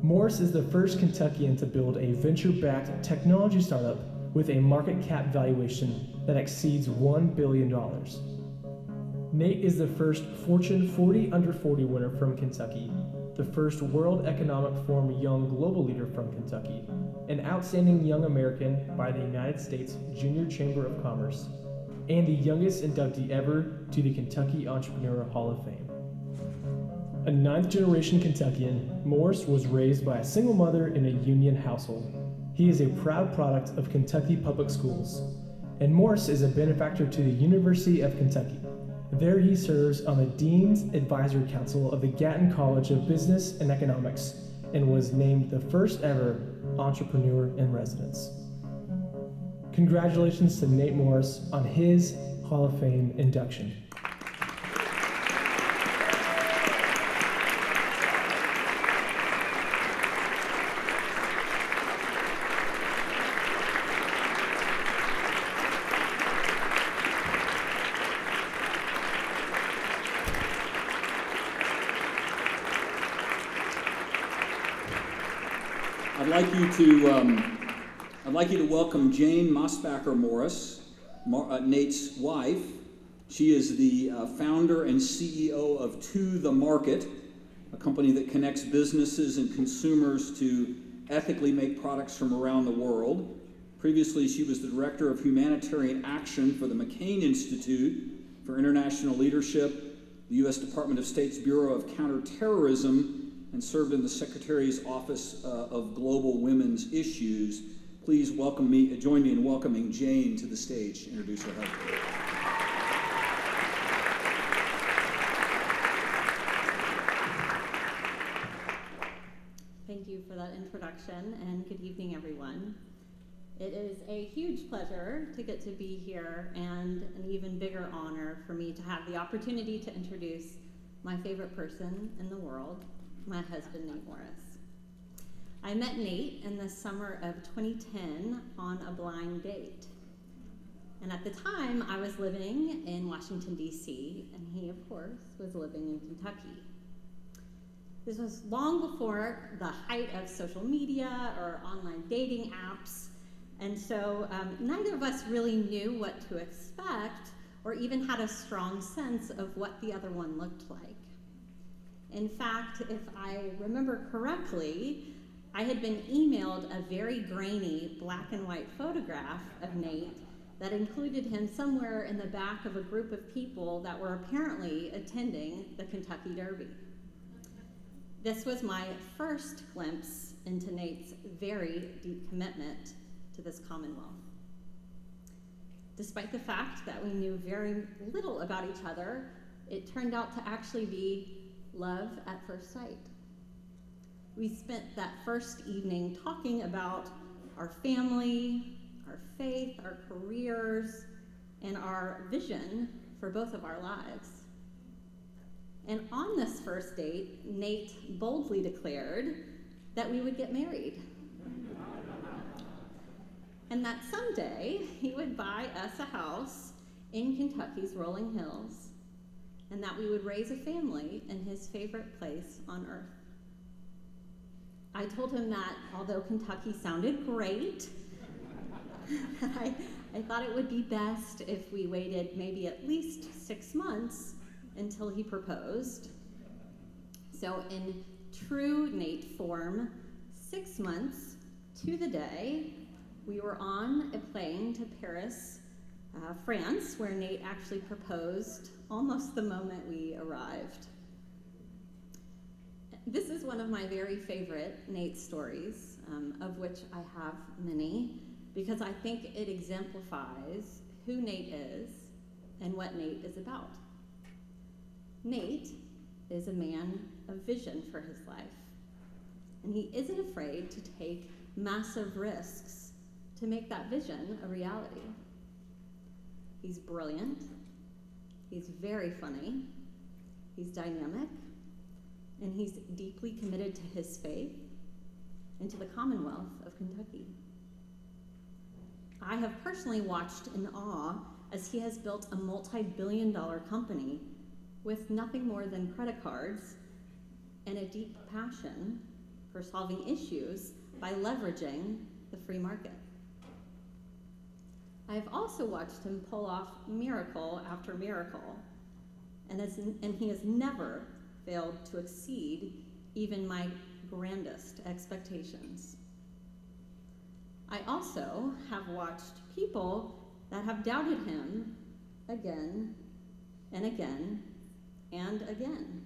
Morris is the first Kentuckian to build a venture-backed technology startup with a market cap valuation that exceeds $1 billion. Nate is the first Fortune 40 Under 40 winner from Kentucky, the first World Economic Forum Young Global Leader from Kentucky, an outstanding young American by the United States Junior Chamber of Commerce, and the youngest inductee ever to the Kentucky Entrepreneur Hall of Fame. A 9th-generation Kentuckian, Morris was raised by a single mother in a union household. He is a proud product of Kentucky Public Schools, and Morris is a benefactor to the University of Kentucky. There he serves on the Dean's Advisory Council of the Gatton College of Business and Economics and was named the first ever entrepreneur in residence. Congratulations to Nate Morris on his Hall of Fame induction. I'd like you to welcome Jane Mosbacher Morris, Nate's wife. She is the founder and CEO of To The Market, a company that connects businesses and consumers to ethically make products from around the world. Previously, she was the director of humanitarian action for the McCain Institute for International Leadership, the U.S. Department of State's Bureau of Counterterrorism, and served in the Secretary's Office of Global Women's Issues. Please join me in welcoming Jane to the stage to introduce her husband. Thank you for that introduction, and good evening, everyone. It is a huge pleasure to get to be here and an even bigger honor for me to have the opportunity to introduce my favorite person in the world, my husband, Nate Morris. I met Nate in the summer of 2010 on a blind date. And at the time, I was living in Washington, D.C., and he, of course, was living in Kentucky. This was long before the height of social media or online dating apps, and so neither of us really knew what to expect or even had a strong sense of what the other one looked like. In fact, if I remember correctly, I had been emailed a very grainy black and white photograph of Nate that included him somewhere in the back of a group of people that were apparently attending the Kentucky Derby. This was my first glimpse into Nate's very deep commitment to this Commonwealth. Despite the fact that we knew very little about each other, it turned out to actually be love at first sight. We spent that first evening talking about our family, our faith, our careers, and our vision for both of our lives. And on this first date, Nate boldly declared that we would get married. And that someday he would buy us a house in Kentucky's rolling hills, and that we would raise a family in his favorite place on earth. I told him that although Kentucky sounded great, I thought it would be best if we waited maybe at least 6 months until he proposed. So in true Nate form, 6 months to the day, we were on a plane to Paris, France, where Nate actually proposed almost the moment we arrived. This is one of my very favorite Nate stories, of which I have many, because I think it exemplifies who Nate is and what Nate is about. Nate is a man of vision for his life, and he isn't afraid to take massive risks to make that vision a reality. He's brilliant, he's very funny, he's dynamic, and he's deeply committed to his faith and to the Commonwealth of Kentucky. I have personally watched in awe as he has built a multi-billion-dollar company with nothing more than credit cards and a deep passion for solving issues by leveraging the free market. I have also watched him pull off miracle after miracle, and he has never failed to exceed even my grandest expectations. I also have watched people that have doubted him again and again and again,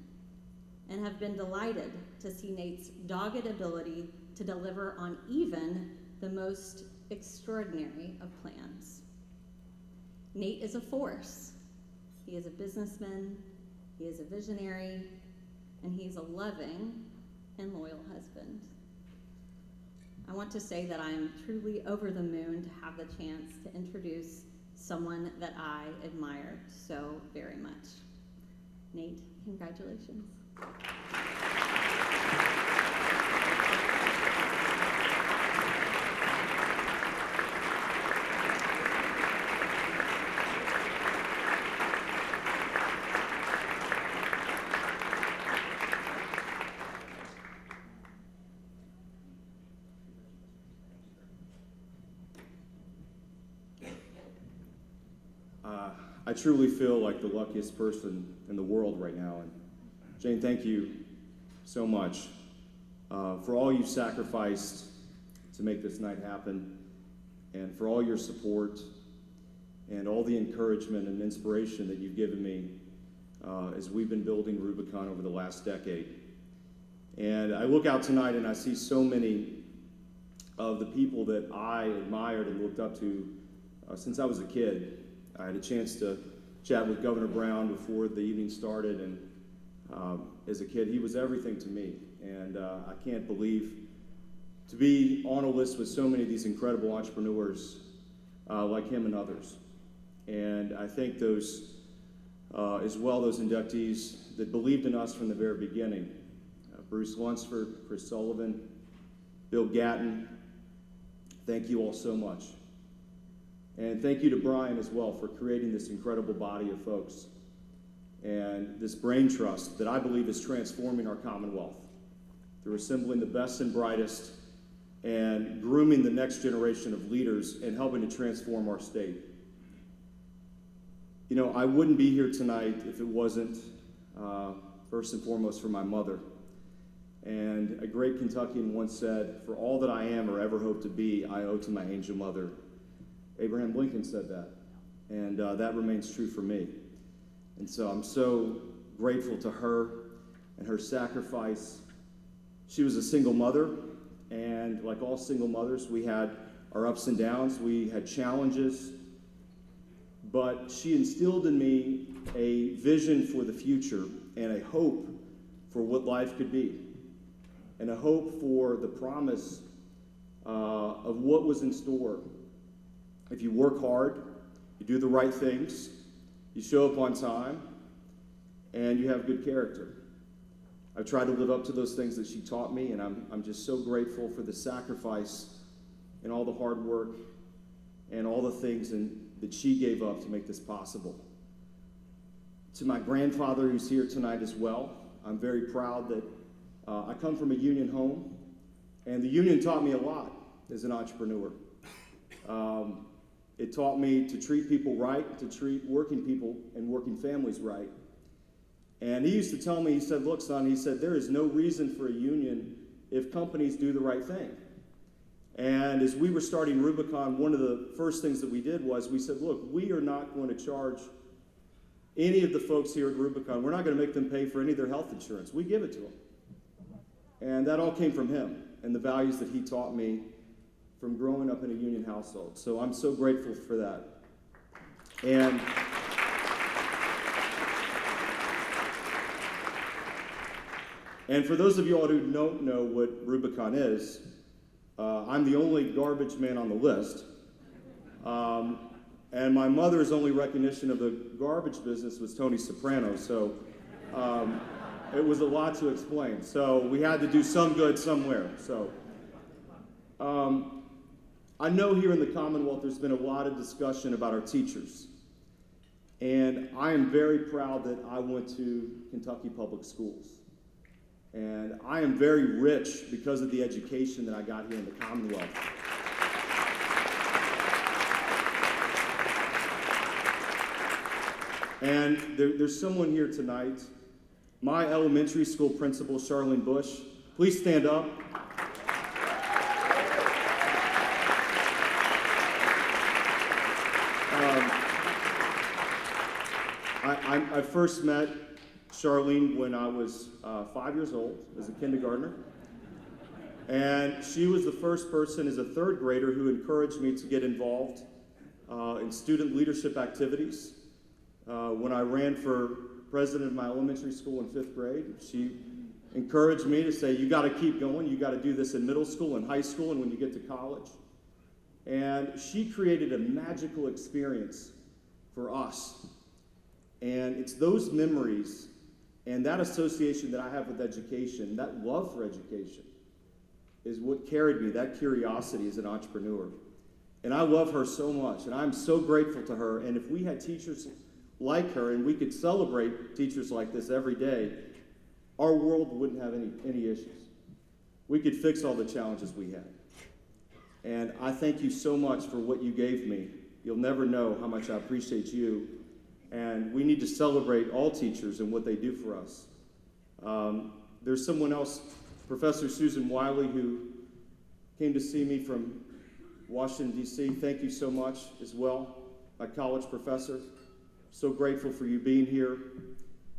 and have been delighted to see Nate's dogged ability to deliver on even the most extraordinary of plans. Nate is a force. He is a businessman, he is a visionary, and he's a loving and loyal husband. I want to say that I am truly over the moon to have the chance to introduce someone that I admire so very much. Nate, congratulations. I truly feel like the luckiest person in the world right now. And Jane, thank you so much for all you've sacrificed to make this night happen, and for all your support and all the encouragement and inspiration that you've given me as we've been building Rubicon over the last decade. And I look out tonight and I see so many of the people that I admired and looked up to since I was a kid. I had a chance to chat with Governor Brown before the evening started, and as a kid, he was everything to me. And I can't believe to be on a list with so many of these incredible entrepreneurs like him and others. And I thank those, as well, those inductees that believed in us from the very beginning. Bruce Lunsford, Chris Sullivan, Bill Gatton, thank you all so much. And thank you to Brian as well for creating this incredible body of folks and this brain trust that I believe is transforming our Commonwealth through assembling the best and brightest and grooming the next generation of leaders and helping to transform our state. You know, I wouldn't be here tonight if it wasn't, first and foremost, for my mother. And a great Kentuckian once said, "For all that I am or ever hope to be, I owe to my angel mother." Abraham Lincoln said that, and that remains true for me. And so I'm so grateful to her and her sacrifice. She was a single mother, and like all single mothers, we had our ups and downs, we had challenges, but she instilled in me a vision for the future and a hope for what life could be, and a hope for the promise of what was in store. If you work hard, you do the right things, you show up on time, and you have good character. I've tried to live up to those things that she taught me, and I'm just so grateful for the sacrifice and all the hard work and all the things that she gave up to make this possible. To my grandfather, who's here tonight as well, I'm very proud that I come from a union home, and the union taught me a lot as an entrepreneur. It taught me to treat people right, to treat working people and working families right. And he used to tell me, he said, "Look, son," he said, "there is no reason for a union if companies do the right thing." And as we were starting Rubicon, one of the first things that we did was we said, "Look, we are not going to charge any of the folks here at Rubicon, we're not going to make them pay for any of their health insurance. We give it to them." And that all came from him and the values that he taught me from growing up in a union household. So I'm so grateful for that. And for those of you all who don't know what Rubicon is, I'm the only garbage man on the list. And my mother's only recognition of the garbage business was Tony Soprano, so it was a lot to explain. So we had to do some good somewhere. So I know here in the Commonwealth there's been a lot of discussion about our teachers. And I am very proud that I went to Kentucky Public Schools. And I am very rich because of the education that I got here in the Commonwealth. And there's someone here tonight, my elementary school principal, Charlene Bush. Please stand up. I first met Charlene when I was 5 years old as a kindergartner. And she was the first person as a third grader who encouraged me to get involved in student leadership activities. When I ran for president of my elementary school in 5th grade, she encouraged me to say, "You got to keep going, you got to do this in middle school and high school and when you get to college." And she created a magical experience for us. And it's those memories and that association that I have with education, that love for education, is what carried me, that curiosity as an entrepreneur. And I love her so much, and I'm so grateful to her. And if we had teachers like her, and we could celebrate teachers like this every day, our world wouldn't have any issues. We could fix all the challenges we had. And I thank you so much for what you gave me. You'll never know how much I appreciate you. And we need to celebrate all teachers and what they do for us. There's someone else, Professor Susan Wiley, who came to see me from Washington, D.C. Thank you so much as well, my college professor. So grateful for you being here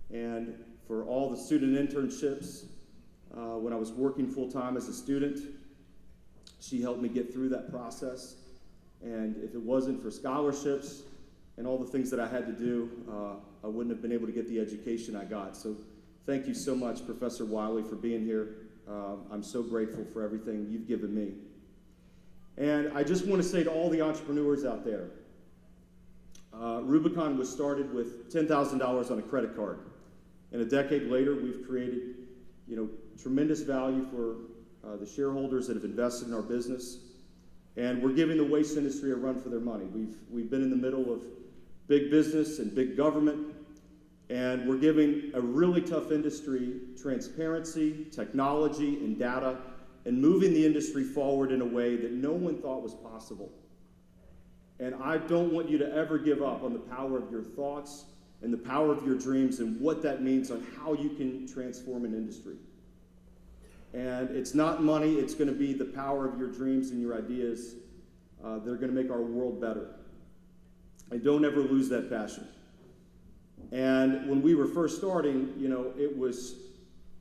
and for all the student internships. When I was working full-time as a student, she helped me get through that process. And if it wasn't for scholarships and all the things that I had to do, I wouldn't have been able to get the education I got. So thank you so much, Professor Wiley, for being here. I'm so grateful for everything you've given me. And I just want to say to all the entrepreneurs out there, Rubicon was started with $10,000 on a credit card. And a decade later, we've created, tremendous value for the shareholders that have invested in our business. And we're giving the waste industry a run for their money. We've been in the middle of big business and big government, and we're giving a really tough industry transparency, technology, and data, and moving the industry forward in a way that no one thought was possible. And I don't want you to ever give up on the power of your thoughts and the power of your dreams and what that means on how you can transform an industry. And it's not money, it's going to be the power of your dreams and your ideas that are going to make our world better. And don't ever lose that passion. And when we were first starting, it was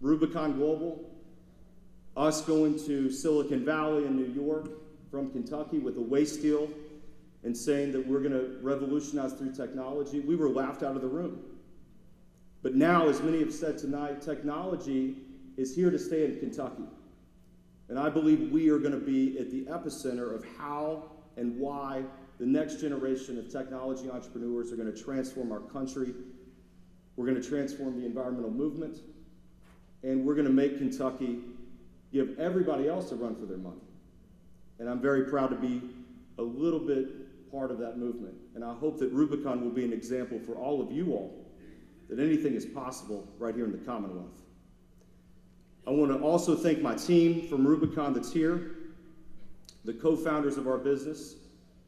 Rubicon Global, us going to Silicon Valley in New York from Kentucky with a waste deal and saying that we're going to revolutionize through technology. We were laughed out of the room. But now, as many have said tonight, technology is here to stay in Kentucky. And I believe we are going to be at the epicenter of how and why the next generation of technology entrepreneurs are going to transform our country. We're going to transform the environmental movement. And we're going to make Kentucky give everybody else a run for their money. And I'm very proud to be a little bit part of that movement. And I hope that Rubicon will be an example for all of you all that anything is possible right here in the Commonwealth. I want to also thank my team from Rubicon that's here, the co-founders of our business,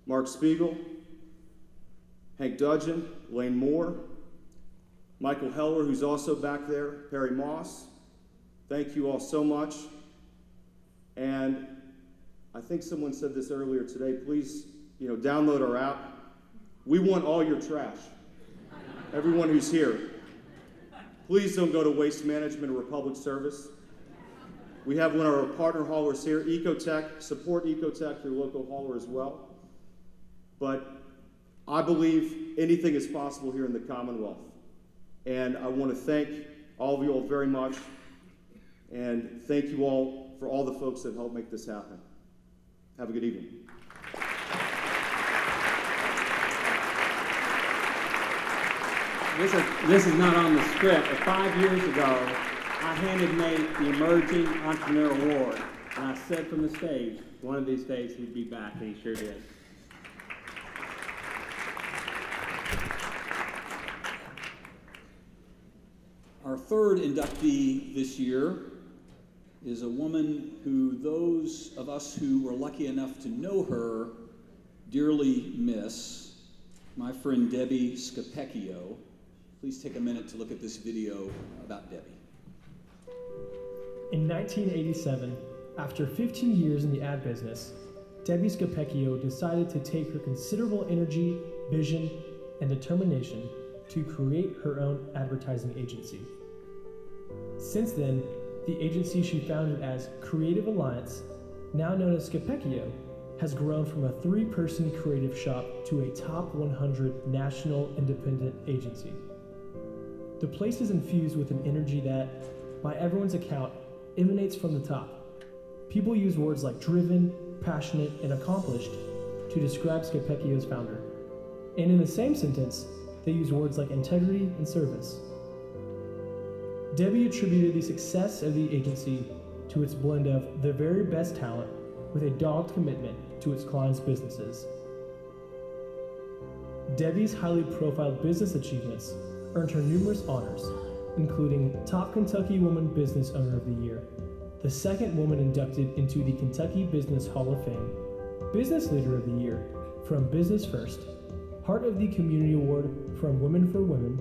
Mark Spiegel, Hank Dudgeon, Lane Moore, Michael Heller, who's also back there, Perry Moss. Thank you all so much. And I think someone said this earlier today, please, download our app. We want all your trash. Everyone who's here. Please don't go to Waste Management or Republic Service. We have one of our partner haulers here, Ecotech. Support Ecotech, your local hauler as well. But I believe anything is possible here in the Commonwealth. And I want to thank all of you all very much. And thank you all for all the folks that helped make this happen. Have a good evening. This is not on the script, but 5 years ago, I handed Nate the Emerging Entrepreneur Award, and I said from the stage, one of these days he'd be back, and he sure did. Our third inductee this year is a woman who those of us who were lucky enough to know her dearly miss, my friend Debbie Scapecchio. Please take a minute to look at this video about Debbie. In 1987, after 15 years in the ad business, Debbie Scapecchio decided to take her considerable energy, vision, and determination to create her own advertising agency. Since then, the agency she founded as Creative Alliance, now known as Scapecchio, has grown from a 3-person creative shop to a top 100 national independent agency. The place is infused with an energy that, by everyone's account, emanates from the top. People use words like driven, passionate, and accomplished to describe Scapecchio's founder. And in the same sentence, they use words like integrity and service. Debbie attributed the success of the agency to its blend of the very best talent with a dogged commitment to its clients' businesses. Debbie's highly profiled business achievements earned her numerous honors, including Top Kentucky Woman Business Owner of the Year, the second woman inducted into the Kentucky Business Hall of Fame, Business Leader of the Year from Business First, Heart of the Community Award from Women for Women,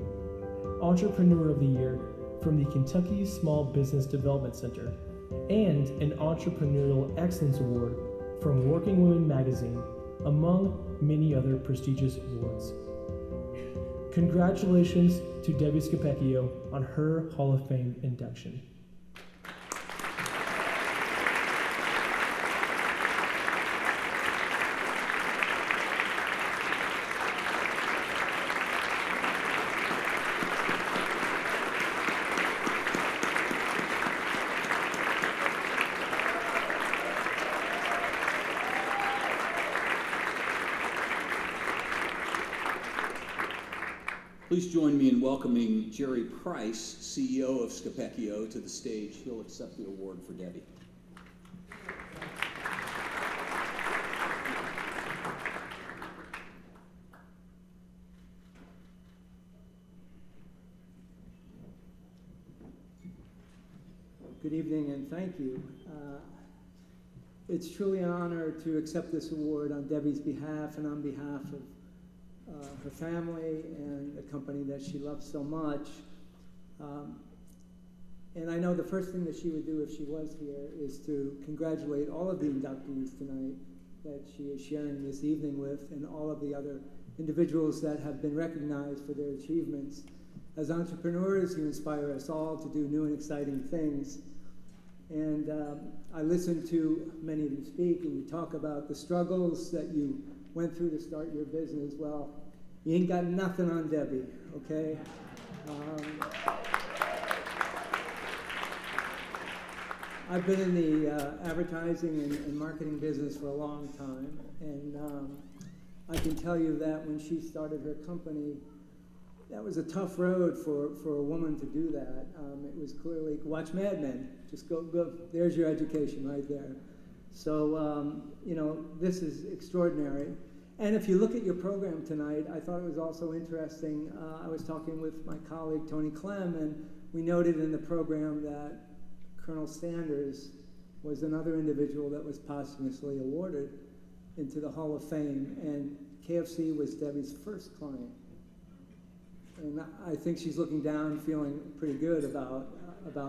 Entrepreneur of the Year from the Kentucky Small Business Development Center, and an Entrepreneurial Excellence Award from Working Women Magazine, among many other prestigious awards. Congratulations to Debbie Scapecchio on her Hall of Fame induction. Please join me in welcoming Jerry Price, CEO of Scopecchio, to the stage. He'll accept the award for Debbie. Good evening and thank you. It's truly an honor to accept this award on Debbie's behalf and on behalf of her family and the company that she loves so much. And I know the first thing that she would do if she was here is to congratulate all of the inductees tonight that she is sharing this evening with, and all of the other individuals that have been recognized for their achievements. As entrepreneurs, you inspire us all to do new and exciting things. And I listened to many of you speak, and you talk about the struggles that you went through to start your business. Well, you ain't got nothing on Debbie, okay? I've been in the advertising and marketing business for a long time, and I can tell you that when she started her company, that was a tough road for a woman to do that. It was clearly, watch Mad Men, just go, there's your education right there. So, you know, this is extraordinary. And if you look at your program tonight, I thought it was also interesting. I was talking with my colleague, Tony Clem, and we noted in the program that Colonel Sanders was another individual that was posthumously awarded into the Hall of Fame, and KFC was Debbie's first client. And I think she's looking down, feeling pretty good about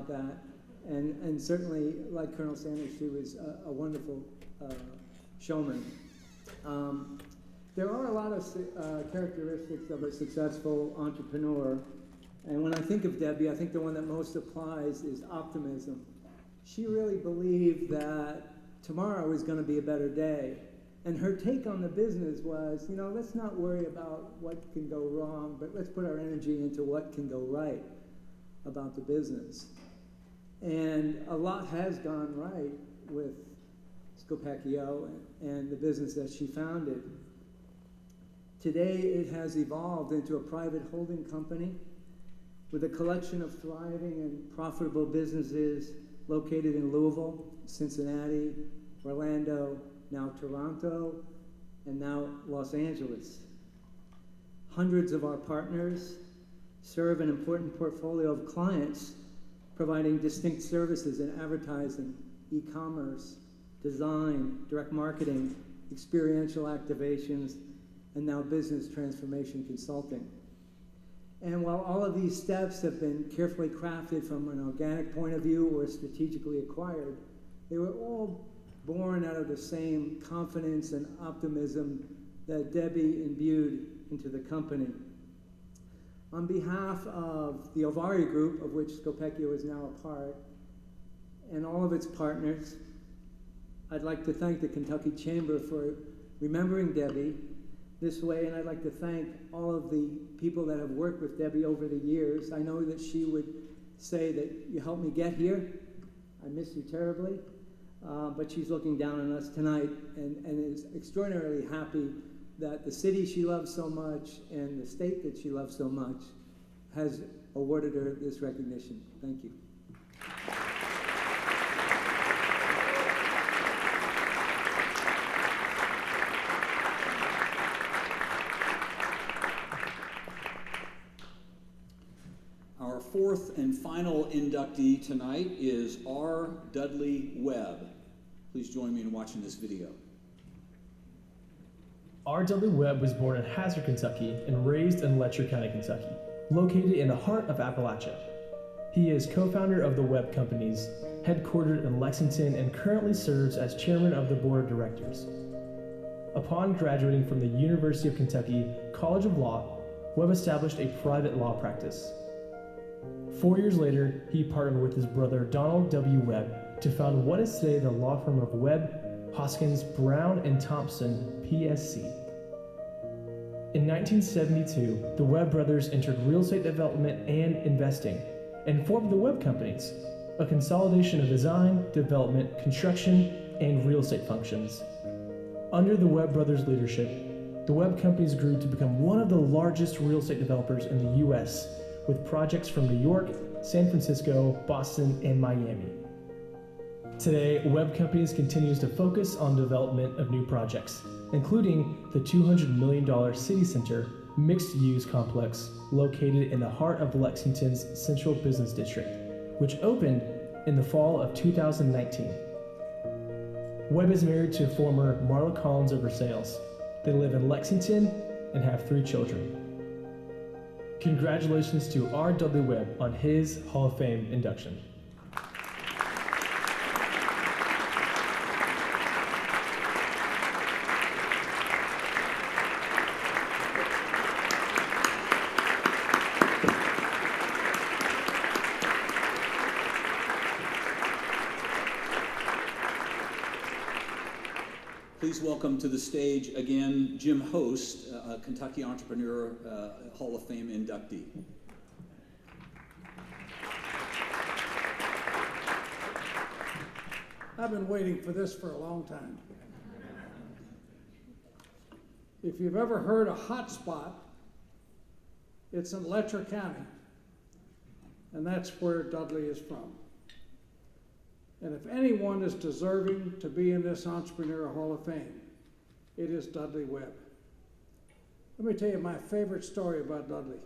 that. And certainly, like Colonel Sanders, she was a wonderful showman. There are a lot of characteristics of a successful entrepreneur. And when I think of Debbie, I think the one that most applies is optimism. She really believed that tomorrow is going to be a better day. And her take on the business was, you know, let's not worry about what can go wrong, but let's put our energy into what can go right about the business. And a lot has gone right with Scopecchio and the business that she founded. Today, it has evolved into a private holding company with a collection of thriving and profitable businesses located in Louisville, Cincinnati, Orlando, now Toronto, and now Los Angeles. Hundreds of our partners serve an important portfolio of clients, providing distinct services in advertising, e-commerce, design, direct marketing, experiential activations, and now business transformation consulting. And while all of these steps have been carefully crafted from an organic point of view or strategically acquired, they were all born out of the same confidence and optimism that Debbie imbued into the company. On behalf of the Ovari Group, of which Scopecchio is now a part, and all of its partners, I'd like to thank the Kentucky Chamber for remembering Debbie this way, and I'd like to thank all of the people that have worked with Debbie over the years. I know that she would say that you helped me get here. I miss you terribly. But she's looking down on us tonight and is extraordinarily happy that the city she loves so much and the state that she loves so much has awarded her this recognition. Thank you. Our fourth and final inductee tonight is R. Dudley Webb. Please join me in watching this video. R. Dudley Webb was born in Hazard, Kentucky, and raised in Letcher County, Kentucky, located in the heart of Appalachia. He is co-founder of the Webb Companies, headquartered in Lexington, and currently serves as chairman of the board of directors. Upon graduating from the University of Kentucky College of Law, Webb established a private law practice. 4 years later, he partnered with his brother Donald W. Webb to found what is today the law firm of Webb, Hoskins, Brown & Thompson, PSC. In 1972, the Webb brothers entered real estate development and investing, and formed the Webb Companies, a consolidation of design, development, construction, and real estate functions. Under the Webb brothers' leadership, the Webb companies grew to become one of the largest real estate developers in the U.S., with projects from New York, San Francisco, Boston, and Miami. Today, Webb Companies continues to focus on development of new projects, including the $200 million City Center mixed-use complex located in the heart of Lexington's Central Business District, which opened in the fall of 2019. Webb is married to former Marla Collins of Versailles. They live in Lexington and have 3 children. Congratulations to R. Dudley Webb on his Hall of Fame induction. Please welcome to the stage again Jim Host, a Kentucky Entrepreneur Hall of Fame inductee. I've been waiting for this for a long time. If you've ever heard a hot spot, it's in Letcher County, and that's where Dudley is from. And if anyone is deserving to be in this Entrepreneur Hall of Fame, it is Dudley Webb. Let me tell you my favorite story about Dudley.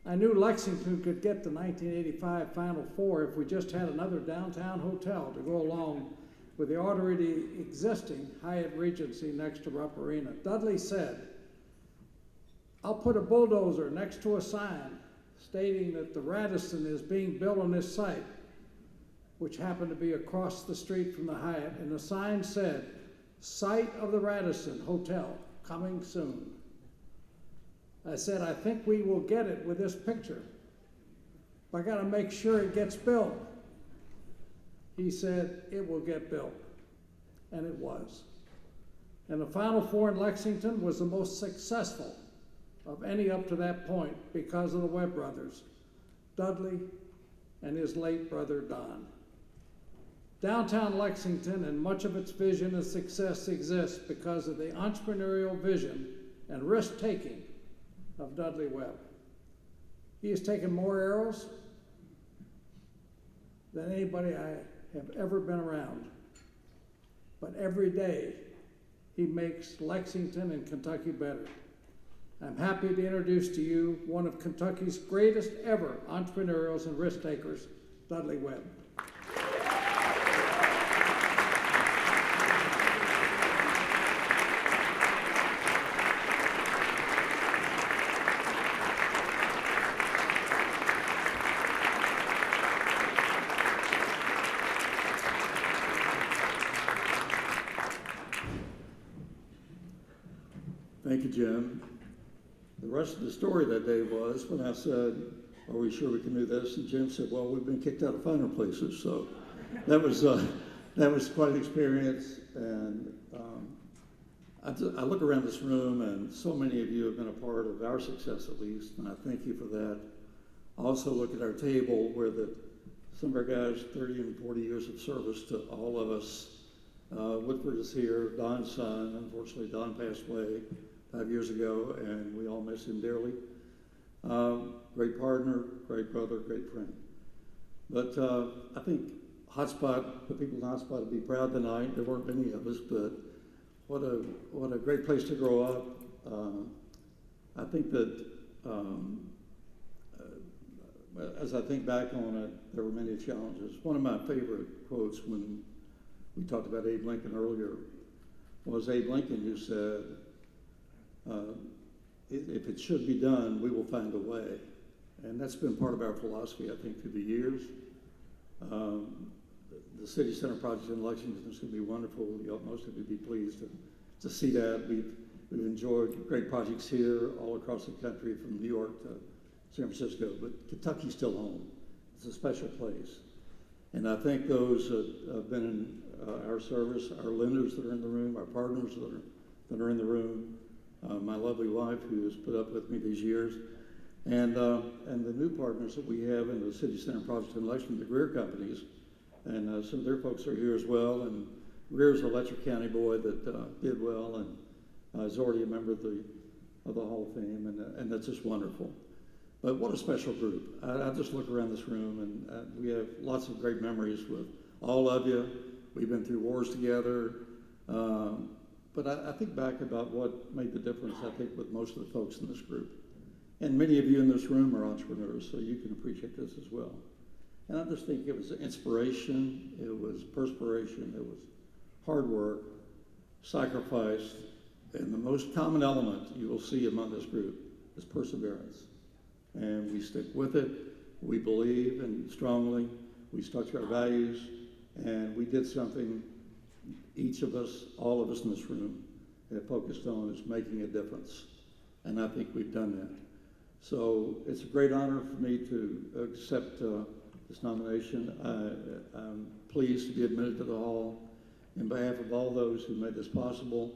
I knew Lexington could get the 1985 Final Four if we just had another downtown hotel to go along with the already existing Hyatt Regency next to Rupp Arena. Dudley said, "I'll put a bulldozer next to a sign stating that the Radisson is being built on this site," which happened to be across the street from the Hyatt, and the sign said, "Site of the Radisson Hotel, coming soon." I said, "I think we will get it with this picture. I gotta make sure it gets built." He said, "It will get built," and it was. And the Final Four in Lexington was the most successful of any up to that point because of the Webb brothers, Dudley and his late brother Don. Downtown Lexington and much of its vision and success exists because of the entrepreneurial vision and risk-taking of Dudley Webb. He has taken more arrows than anybody I have ever been around. But every day, he makes Lexington and Kentucky better. I'm happy to introduce to you one of Kentucky's greatest ever entrepreneurs and risk takers, Dudley Webb. Thank you, Jim. The rest of the story that day was when I said, "Are we sure we can do this?" And Jim said, "Well, we've been kicked out of finer places." So that was quite an experience. And I look around this room, and so many of you have been a part of our success, at least, and I thank you for that. I also look at our table where some of our guys, 30 and 40 years of service to all of us. Woodford is here, Don's son. Unfortunately, Don passed away 5 years ago, and we all miss him dearly. Great partner, great brother, great friend. But I think Hotspot, the people in Hotspot would be proud tonight. There weren't many of us, but what a great place to grow up. I think that as I think back on it, there were many challenges. One of my favorite quotes when we talked about Abe Lincoln earlier was Abe Lincoln, who said, if it should be done, we will find a way. And that's been part of our philosophy, I think, through the years. The City Center project in Lexington is going to be wonderful. Most of you will be pleased to see that. We've enjoyed great projects here all across the country, from New York to San Francisco, but Kentucky's still home. It's a special place. And I think those that have been in our service, our lenders that are in the room, our partners that are in the room, my lovely wife who has put up with me these years, and the new partners that we have in the City Center project in Lexington, the Greer companies, and some of their folks are here as well. And Greer's a Letcher County boy that did well, and He's already a member of the Hall of Fame, and that's just wonderful. But what a special group. I just look around this room, and we have lots of great memories with all of you. We've been through wars together. But I think back about what made the difference, I think, with most of the folks in this group. And many of you in this room are entrepreneurs, so you can appreciate this as well. And I just think it was inspiration, it was perspiration, it was hard work, sacrifice, and the most common element you will see among this group is perseverance. And we stick with it, we believe and strongly, we stuck to our values, and we did something each of us, all of us in this room, have focused on is making a difference. And I think we've done that. So it's a great honor for me to accept this nomination. I'm pleased to be admitted to the Hall in behalf of all those who made this possible,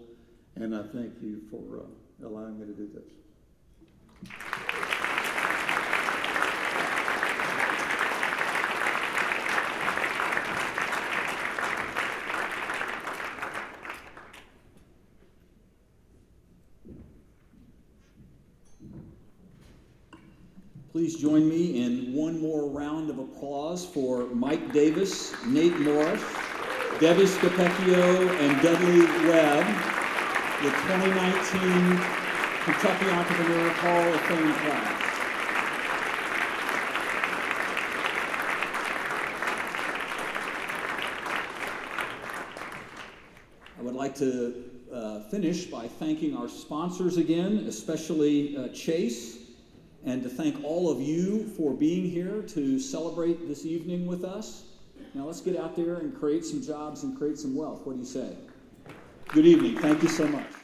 and I thank you for allowing me to do this. Please join me in one more round of applause for Mike Davis, Nate Morris, Debbie Scapecchio, and Dudley Webb, the 2019 Kentucky Entrepreneur Hall of Fame class. I would like to finish by thanking our sponsors again, especially Chase, and to thank all of you for being here to celebrate this evening with us. Now let's get out there and create some jobs and create some wealth. What do you say? Good evening. Thank you so much.